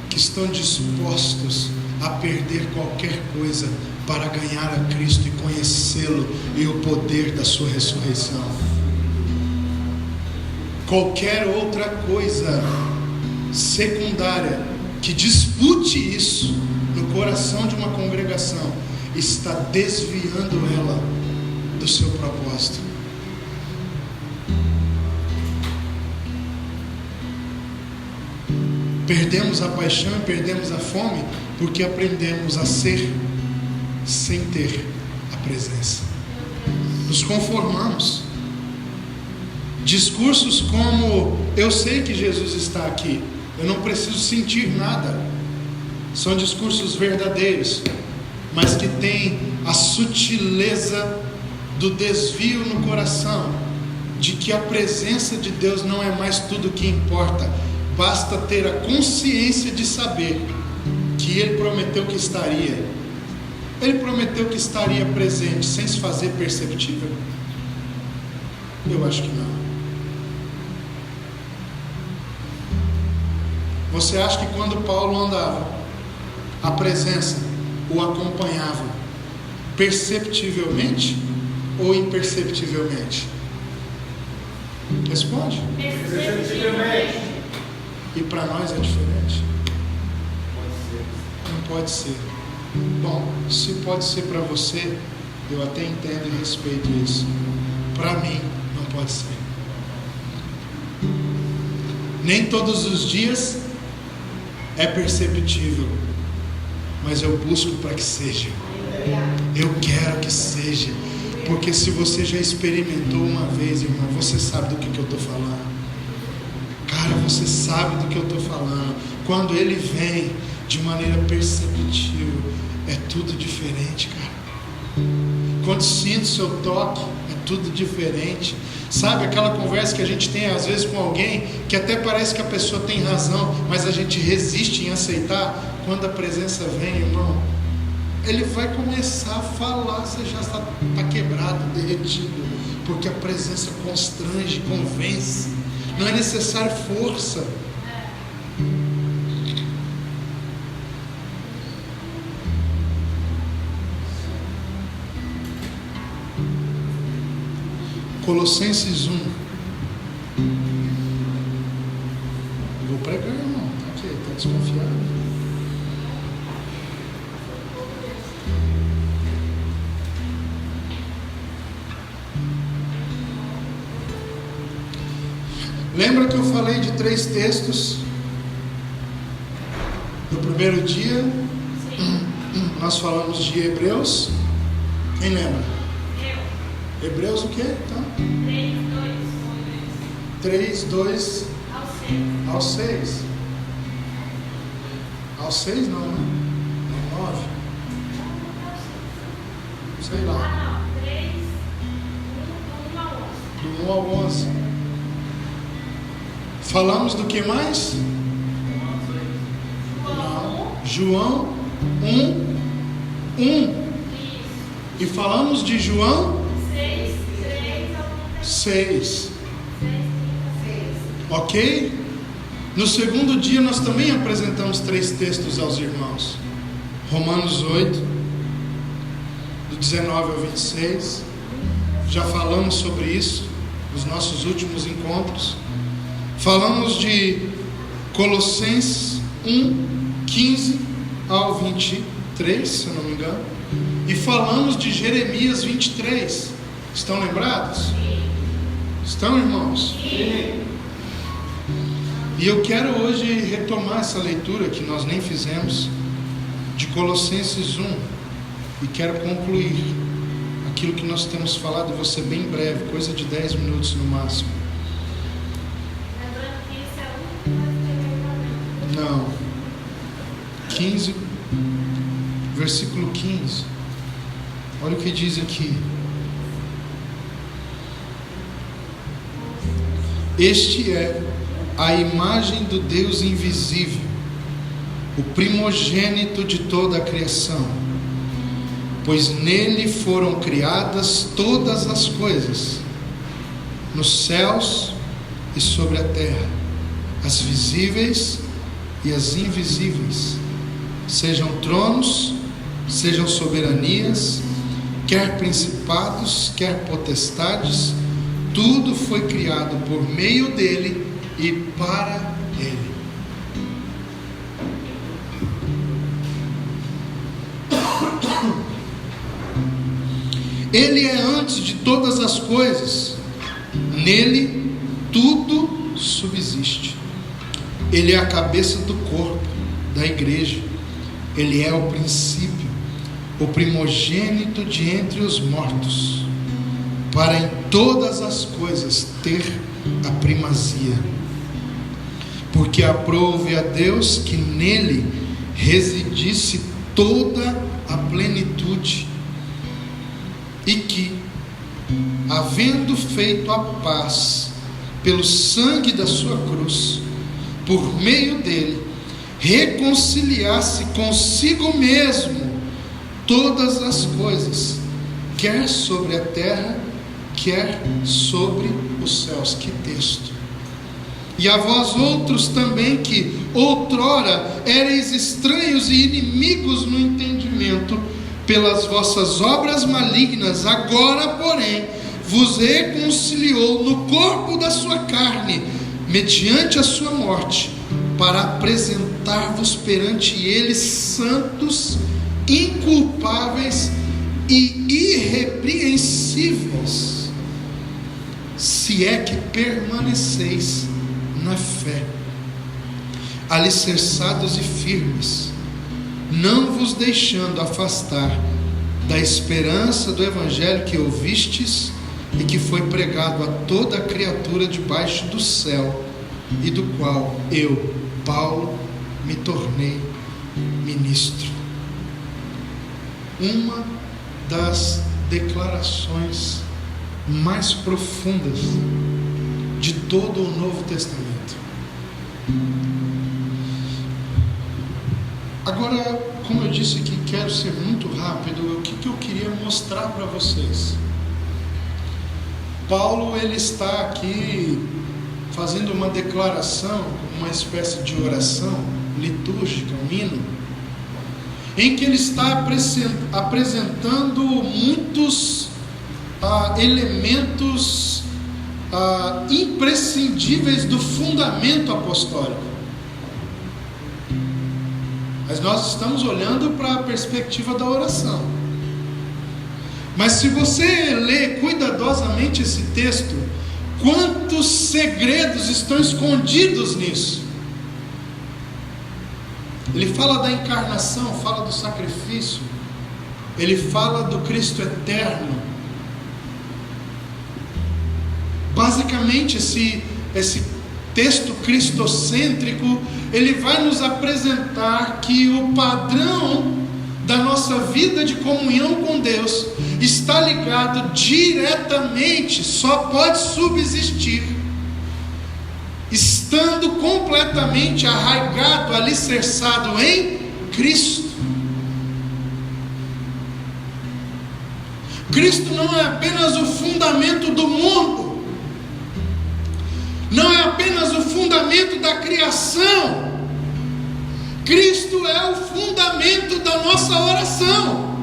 que estão dispostos a perder qualquer coisa para ganhar a Cristo e conhecê-lo e o poder da sua ressurreição. Qualquer outra coisa secundária que dispute isso no coração de uma congregação está desviando ela do seu propósito. Perdemos a paixão e perdemos a fome porque aprendemos a ser sem ter a presença. Nos conformamos. Discursos como: eu sei que Jesus está aqui, eu não preciso sentir nada, são discursos verdadeiros, mas que têm a sutileza do desvio no coração, de que a presença de Deus não é mais tudo o que importa. Basta ter a consciência de saber que Ele prometeu que estaria. Ele prometeu que estaria presente sem se fazer perceptível? Eu acho que não. Você acha que quando Paulo andava, a presença o acompanhava perceptivelmente ou imperceptivelmente? Responde. Perceptivelmente. E para nós é diferente? Não pode ser. Bom, se pode ser para você, eu até entendo e respeito isso. Para mim, não pode ser. Nem todos os dias é perceptível, mas eu busco para que seja. Eu quero que seja, porque se você já experimentou uma vez, irmão, você sabe do que eu estou falando. Cara, você sabe do que eu estou falando. Quando Ele vem de maneira perceptível, é tudo diferente, cara. Quando sinto seu toque, é tudo diferente. Sabe aquela conversa que a gente tem às vezes com alguém, que até parece que a pessoa tem razão, mas a gente resiste em aceitar? Quando a presença vem, irmão, ele vai começar a falar, você já está quebrado, derretido, porque a presença constrange, convence. Não é necessário força. Colossenses 1. Vou pregar, irmão. Tá aqui, tá desconfiado. Lembra que eu falei de 3 textos no primeiro dia? Sim. Nós falamos de Hebreus. Quem lembra? Hebreus o quê? Então? 3:2 ao 6. Ao 6 não, né? 9? Sei lá. 3, do 1 ao 11. Do 1 ao 11. Falamos do que mais? João 1, 1. E falamos de João 6. Ok? No segundo dia nós também apresentamos 3 textos aos irmãos. Romanos 8, do 19 ao 26. Já falamos sobre isso nos nossos últimos encontros. Falamos de Colossenses 1, 15 ao 23, se eu não me engano. E falamos de Jeremias 23. Estão lembrados? Estão, irmãos? Sim. E eu quero hoje retomar essa leitura que nós nem fizemos, de Colossenses 1. E quero concluir aquilo que nós temos falado. Vou ser bem breve, coisa de 10 minutos no máximo. Lembrando que esse é o único que vai ter. Não. 15, versículo 15. Olha o que diz aqui. Este é a imagem do Deus invisível, o primogênito de toda a criação, pois nele foram criadas todas as coisas, nos céus e sobre a terra, as visíveis e as invisíveis, sejam tronos, sejam soberanias, quer principados, quer potestades, tudo foi criado por meio dele e para ele. Ele é antes de todas as coisas, nele tudo subsiste. Ele é a cabeça do corpo, da igreja. Ele é o princípio, o primogênito de entre os mortos, para em todas as coisas ter a primazia. Porque aprouve a Deus que nele residisse toda a plenitude, e que, havendo feito a paz pelo sangue da sua cruz, por meio dele, reconciliasse consigo mesmo todas as coisas, quer sobre a terra, quer sobre os céus. Que texto! E a vós outros também, que outrora erais estranhos e inimigos no entendimento, pelas vossas obras malignas, agora, porém, vos reconciliou no corpo da sua carne, mediante a sua morte, para apresentar-vos perante ele santos, inculpáveis e irrepreensíveis, se é que permaneceis na fé, alicerçados e firmes, não vos deixando afastar da esperança do evangelho que ouvistes e que foi pregado a toda a criatura debaixo do céu, e do qual eu, Paulo, me tornei ministro. Uma das declarações mais profundas de todo o Novo Testamento. Agora, como eu disse que quero ser muito rápido, o que eu queria mostrar para vocês? Paulo, ele está aqui fazendo uma declaração, uma espécie de oração litúrgica, um hino, em que ele está apresentando muitos elementos imprescindíveis do fundamento apostólico. Mas nós estamos olhando para a perspectiva da oração. Mas se você ler cuidadosamente esse texto, quantos segredos estão escondidos nisso? Ele fala da encarnação, fala do sacrifício, ele fala do Cristo eterno. Basicamente, esse texto cristocêntrico, ele vai nos apresentar que o padrão da nossa vida de comunhão com Deus está ligado diretamente, só pode subsistir estando completamente arraigado, alicerçado em Cristo. Cristo não é apenas o fundamento do mundo, não é apenas o fundamento da criação. Cristo é o fundamento da nossa oração,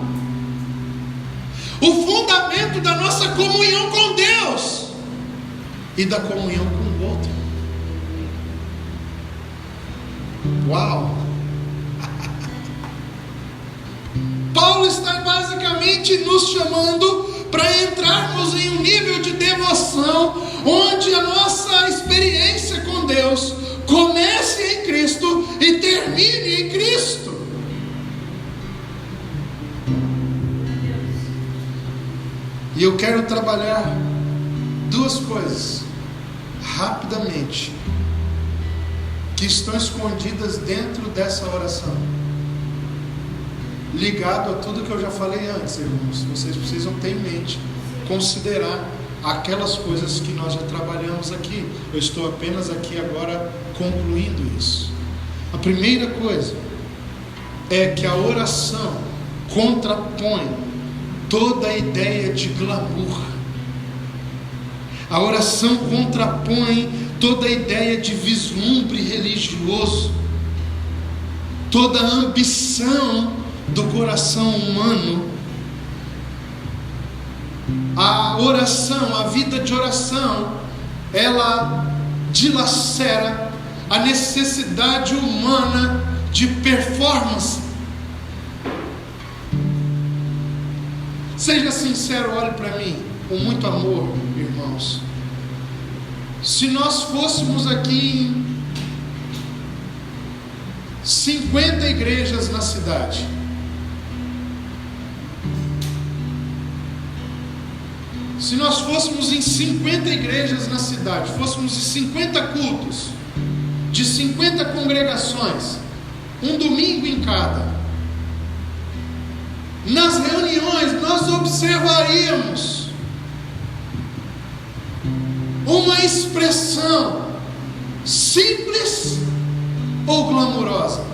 o fundamento da nossa comunhão com Deus e da comunhão com o outro. Uau! Paulo está basicamente nos chamando para entrarmos em um nível de devoção onde a nossa experiência com Deus comece em Cristo e termine em Cristo. E eu quero trabalhar duas coisas rapidamente que estão escondidas dentro dessa oração, ligado a tudo que eu já falei antes, irmãos. Vocês precisam ter em mente, considerar aquelas coisas que nós já trabalhamos aqui. Eu estou apenas aqui agora concluindo isso. A primeira coisa é que a oração contrapõe toda a ideia de glamour. A oração contrapõe toda a ideia de vislumbre religioso, toda a ambição do coração humano. A oração, a vida de oração, ela dilacera a necessidade humana de performance. Seja sincero, olhe para mim com muito amor, irmãos. Se nós fôssemos aqui em 50 igrejas na cidade, se nós fôssemos em 50 igrejas na cidade, fôssemos em 50 cultos, de 50 congregações, um domingo em cada, nas reuniões nós observaríamos uma expressão simples ou glamurosa?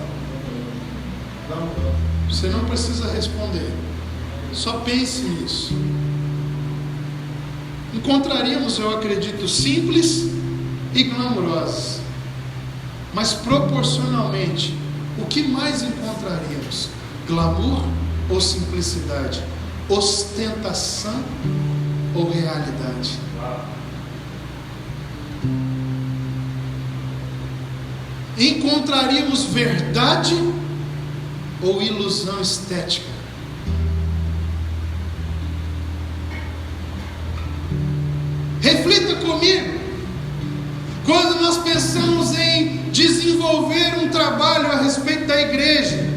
Você não precisa responder, só pense nisso. Encontraríamos, eu acredito, simples e glamurosas, mas proporcionalmente, o que mais encontraríamos? Glamour ou simplicidade? Ostentação ou realidade? Encontraríamos verdade ou ilusão estética? Reflita comigo. Quando nós pensamos em desenvolver um trabalho a respeito da igreja,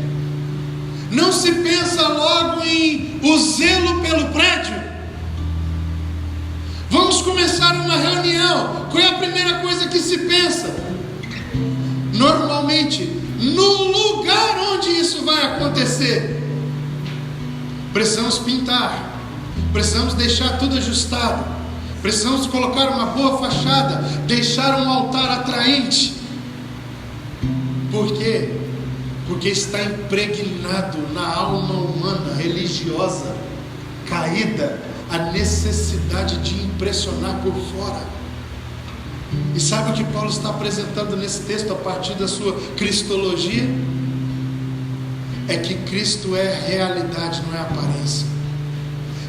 não se pensa logo em o zelo pelo prédio. Vamos começar uma reunião. Qual é a primeira coisa que se pensa? Normalmente, no lugar onde isso vai acontecer, precisamos pintar, precisamos deixar tudo ajustado, precisamos colocar uma boa fachada, deixar um altar atraente. Por quê? Porque está impregnado na alma humana religiosa caída a necessidade de impressionar por fora. E sabe o que Paulo está apresentando nesse texto a partir da sua cristologia? É que Cristo é realidade, não é aparência.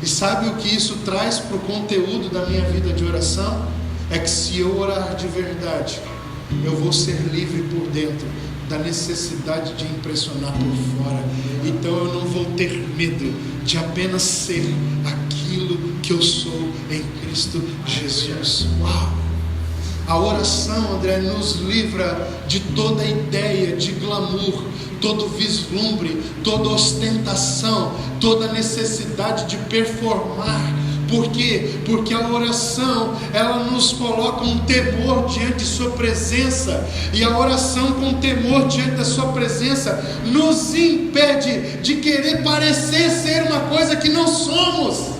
E sabe o que isso traz para o conteúdo da minha vida de oração? É que se eu orar de verdade, eu vou ser livre por dentro da necessidade de impressionar por fora. Então eu não vou ter medo de apenas ser aquilo que eu sou em Cristo Jesus. Uau! A oração, André, nos livra de toda ideia de glamour, todo vislumbre, toda ostentação, toda necessidade de performar Por quê? Porque a oração, ela nos coloca um temor diante de sua presença, e a oração com temor diante da sua presença nos impede de querer parecer ser uma coisa que não somos.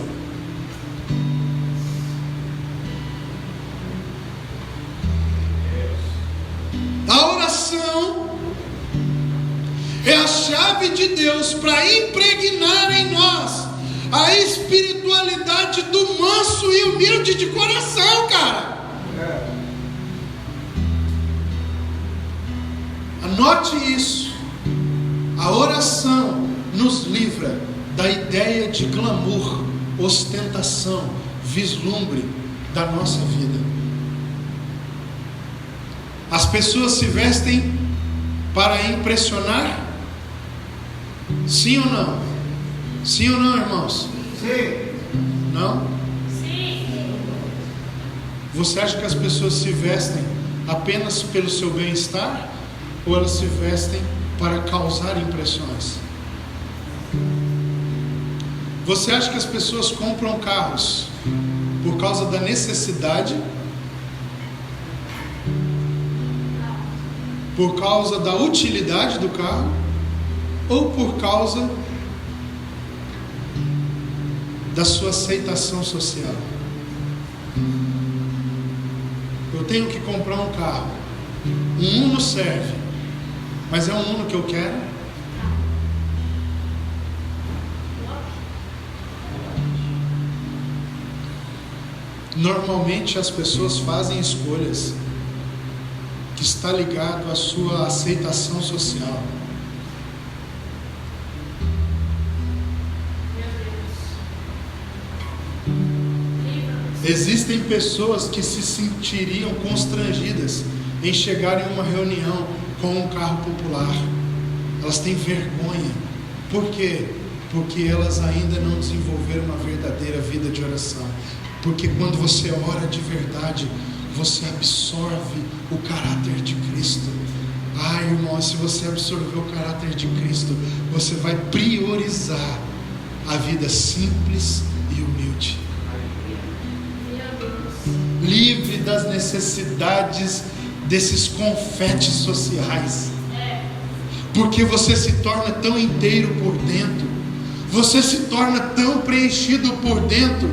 A oração é a chave de Deus para impregnar em nós a espiritualidade do manso e humilde de coração, cara. Anote isso. A oração nos livra da ideia de glamour, ostentação, vislumbre da nossa vida. As pessoas se vestem para impressionar? Sim ou não? Sim ou não, irmãos? Sim. Não? Sim. Você acha que as pessoas se vestem apenas pelo seu bem-estar? Ou elas se vestem para causar impressões? Você acha que as pessoas compram carros por causa da necessidade? Por causa da utilidade do carro? Ou por causa da sua aceitação social? Eu tenho que comprar um carro. Um Uno serve, mas é um Uno que eu quero? Normalmente as pessoas fazem escolhas que está ligado à sua aceitação social. Existem pessoas que se sentiriam constrangidas em chegar em uma reunião com um carro popular. Elas têm vergonha. Por quê? Porque elas ainda não desenvolveram uma verdadeira vida de oração. Porque quando você ora de verdade, você absorve o caráter de Cristo. Irmão, se você absorver o caráter de Cristo, você vai priorizar a vida simples e humilde, livre das necessidades desses confetes sociais, porque você se torna tão inteiro por dentro, você se torna tão preenchido por dentro,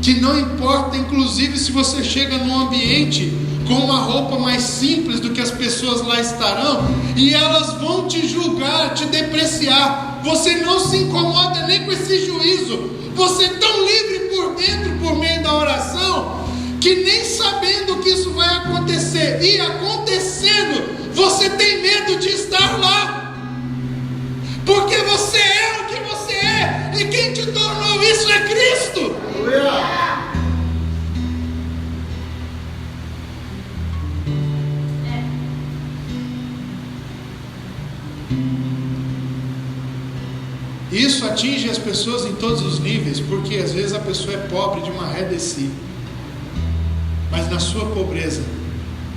que não importa, inclusive, se você chega num ambiente com uma roupa mais simples do que as pessoas lá estarão, e elas vão te julgar, te depreciar. Você não se incomoda nem com esse juízo. Você é tão livre por dentro, por meio da oração, que nem sabendo que isso vai acontecer, e acontecendo, você tem medo de estar lá, porque você é o que você é, e quem te tornou isso é Cristo. Isso atinge as pessoas em todos os níveis, porque às vezes a pessoa é pobre de maré de si, mas na sua pobreza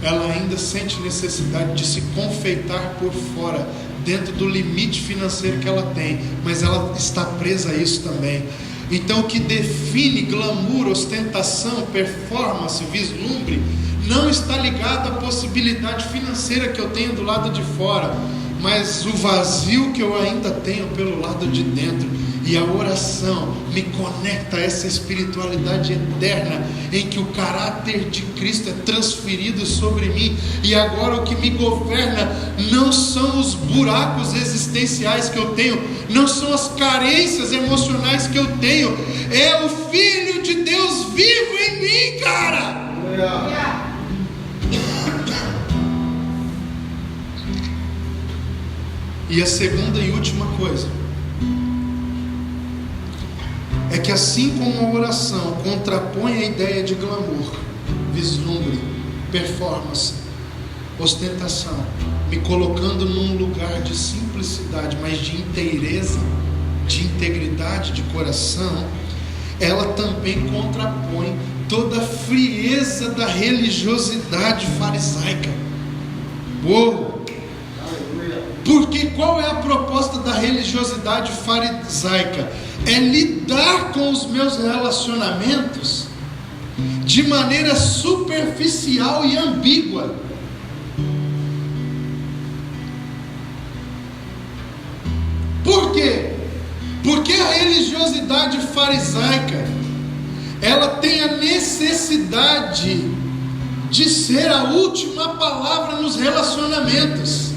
ela ainda sente necessidade de se confeitar por fora, dentro do limite financeiro que ela tem, mas ela está presa a isso também. Então o que define glamour, ostentação, performance, vislumbre, não está ligado à possibilidade financeira que eu tenho do lado de fora, mas o vazio que eu ainda tenho pelo lado de dentro. E a oração me conecta a essa espiritualidade eterna, em que o caráter de Cristo é transferido sobre mim, e agora o que me governa não são os buracos existenciais que eu tenho, não são as carências emocionais que eu tenho, é o Filho de Deus vivo em mim, cara. E a segunda e última coisa é que, assim como a oração contrapõe a ideia de glamour, vislumbre, performance, ostentação, me colocando num lugar de simplicidade, mas de inteireza, de integridade de coração, ela também contrapõe toda a frieza da religiosidade farisaica. Uou! Porque qual é a proposta da religiosidade farisaica? é lidar com os meus relacionamentos de maneira superficial e ambígua. Por quê? Porque a religiosidade farisaica, ela tem a necessidade de ser a última palavra nos relacionamentos,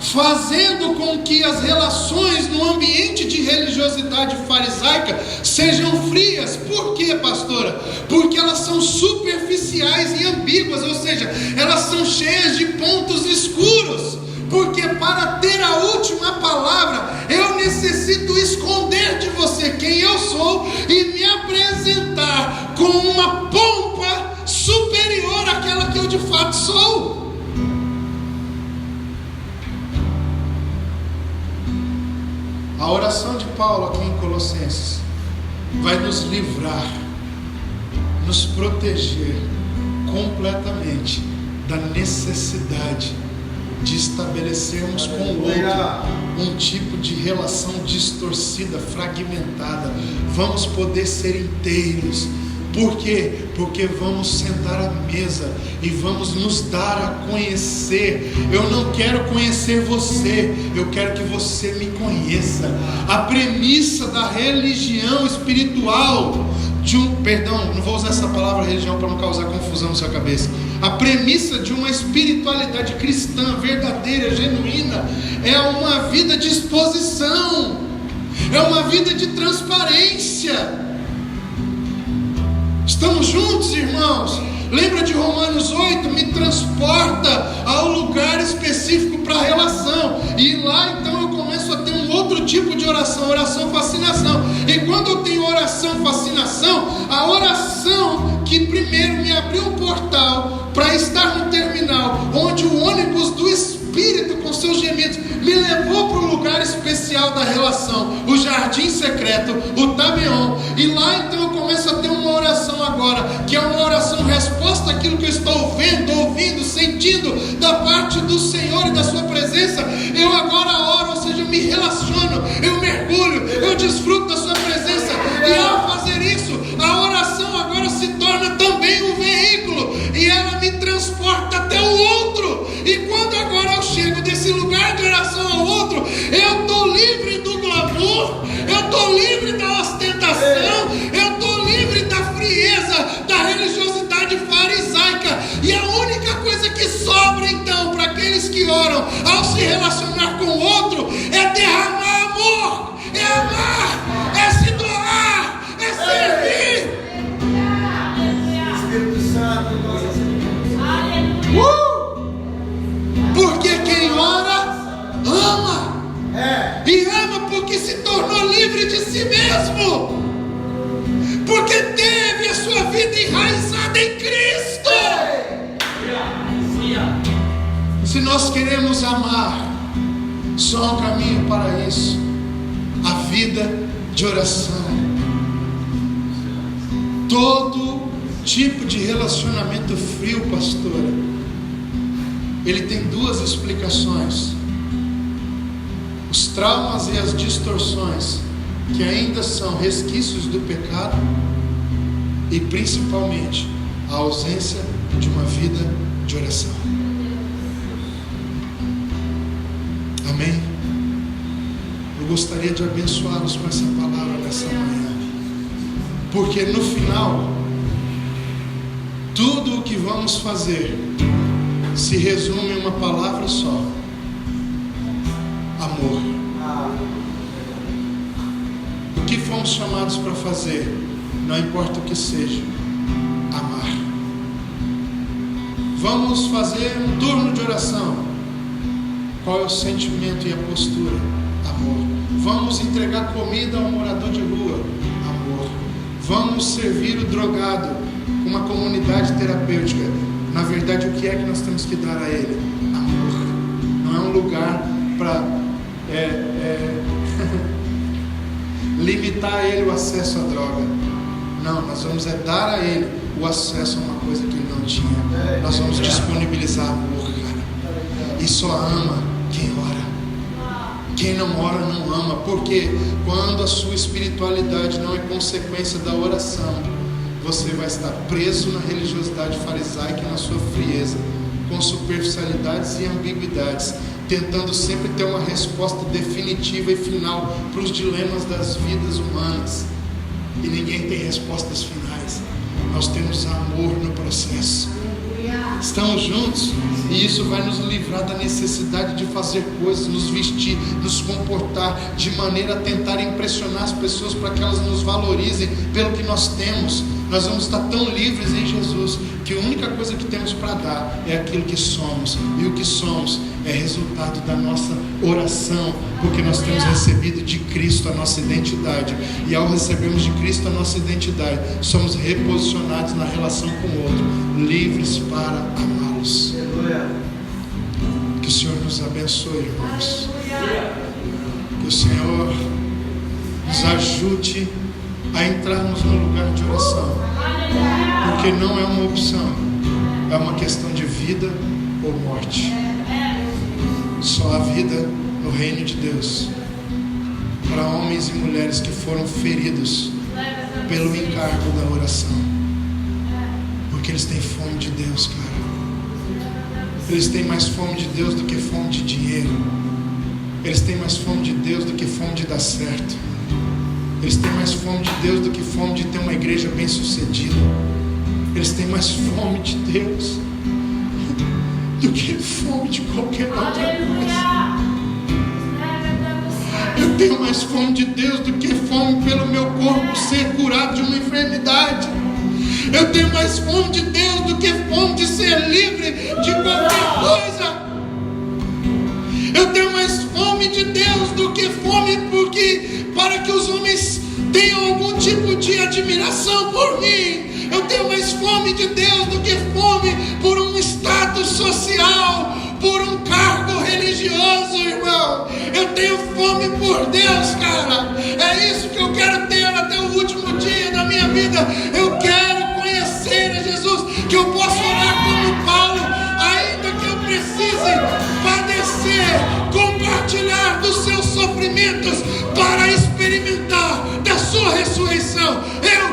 fazendo com que as relações no ambiente de religiosidade farisaica sejam frias. Por quê, pastora? Porque elas são superficiais e ambíguas, ou seja, elas são cheias de pontos escuros. Porque para ter a última palavra, eu necessito esconder de você quem eu sou e me apresentar com uma pompa superior àquela que eu de fato sou. A oração de Paulo aqui em Colossenses vai nos livrar, nos proteger completamente da necessidade de estabelecermos com o outro um tipo de relação distorcida, fragmentada. Vamos poder ser inteiros. Por quê? Porque vamos sentar à mesa e vamos nos dar a conhecer. Eu não quero conhecer você, eu quero que você me conheça. A premissa da religião espiritual, não vou usar essa palavra religião para não causar confusão na sua cabeça. A premissa de uma espiritualidade cristã verdadeira, genuína, é uma vida de exposição, é uma vida de transparência. Estamos juntos, irmãos? Lembra de Romanos 8? Me transporta ao lugar específico para a relação. E lá então eu começo a ter um outro tipo de oração, oração fascinação. E quando eu tenho oração fascinação, a oração que primeiro me abriu um portal para estar no terminal, onde o ônibus do Espírito com seus gemidos me levou para o lugar especial da relação, o jardim secreto, o Tabeon. E lá então eu começo a ter uma oração agora, que é uma oração resposta àquilo que eu estou vendo, ouvindo, sentindo da parte do Senhor e da sua presença. Eu agora oro, ou seja, eu me relaciono, eu mergulho, eu desfruto da sua presença. E ao fazer isso, a oração agora se torna também um veículo, e ela me transporta até o outro. E quando agora eu chego desse lugar de oração ao outro, eu estou livre do glamour, eu estou livre da ostentação, eu estou livre da frieza, da religiosidade farisaica. E a única coisa que sobra então para aqueles que oram ao se relacionar com o outro é derramar amor, é amar, é se doar, é servir. Espírito Santo, Porque quem ora, ama. E ama porque se tornou livre de si mesmo, porque teve a sua vida enraizada em Cristo. Se nós queremos amar, só há um caminho para isso: a vida de oração. Todo tipo de relacionamento frio, pastora, ele tem duas explicações: os traumas e as distorções, que ainda são resquícios do pecado, e principalmente a ausência de uma vida de oração. Amém? Eu gostaria de abençoá-los com essa palavra nessa manhã, porque no final, tudo o que vamos fazer se resume em uma palavra só: amor. O que fomos chamados para fazer, não importa o que seja, amar. Vamos fazer um turno de oração. Qual é o sentimento e a postura? Amor. Vamos entregar comida ao morador de rua? Amor. Vamos servir o drogado com uma comunidade terapêutica? Na verdade, o que é que nós temos que dar a ele? Amor. Não é um lugar para limitar a ele o acesso à droga. Não, nós vamos dar a ele o acesso a uma coisa que ele não tinha. Nós vamos disponibilizar amor, cara. E só ama quem ora. Quem não ora não ama, porque quando a sua espiritualidade não é consequência da oração, você vai estar preso na religiosidade farisaica e na sua frieza, com superficialidades e ambiguidades, tentando sempre ter uma resposta definitiva e final para os dilemas das vidas humanas. E ninguém tem respostas finais. Nós temos amor no processo. Estamos juntos? E isso vai nos livrar da necessidade de fazer coisas, nos vestir, nos comportar de maneira a tentar impressionar as pessoas para que elas nos valorizem pelo que nós temos. Nós vamos estar tão livres em Jesus que a única coisa que temos para dar é aquilo que somos. E o que somos é resultado da nossa oração, porque nós temos recebido de Cristo a nossa identidade. E ao recebermos de Cristo a nossa identidade, somos reposicionados na relação com o outro, livres para amá-los. Que o Senhor nos abençoe, irmãos. Que o Senhor nos ajude a entrarmos no lugar de oração, porque não é uma opção, é uma questão de vida ou morte. Só há vida no reino de Deus para homens e mulheres que foram feridos pelo encargo da oração, porque eles têm fome de Deus, cara. Eles têm mais fome de Deus do que fome de dinheiro. Eles têm mais fome de Deus do que fome de dar certo. Eles têm mais fome de Deus do que fome de ter uma igreja bem sucedida. Eles têm mais fome de Deus do que fome de qualquer outra coisa. Eu tenho mais fome de Deus do que fome pelo meu corpo ser curado de uma enfermidade. Eu tenho mais fome de Deus do que fome de ser livre de qualquer coisa. Eu tenho mais fome de Deus do que fome para que os homens tenham algum tipo de admiração por mim. Eu tenho mais fome de Deus do que fome por um status social, por um cargo religioso, irmão. Eu tenho fome por Deus, cara. É isso que eu quero ter até o último dia da minha vida. Eu quero conhecer a Jesus, que eu possa orar como Paulo, ainda que eu precise padecer, compartilhar dos seus sofrimentos para experimentar da sua ressurreição. Eu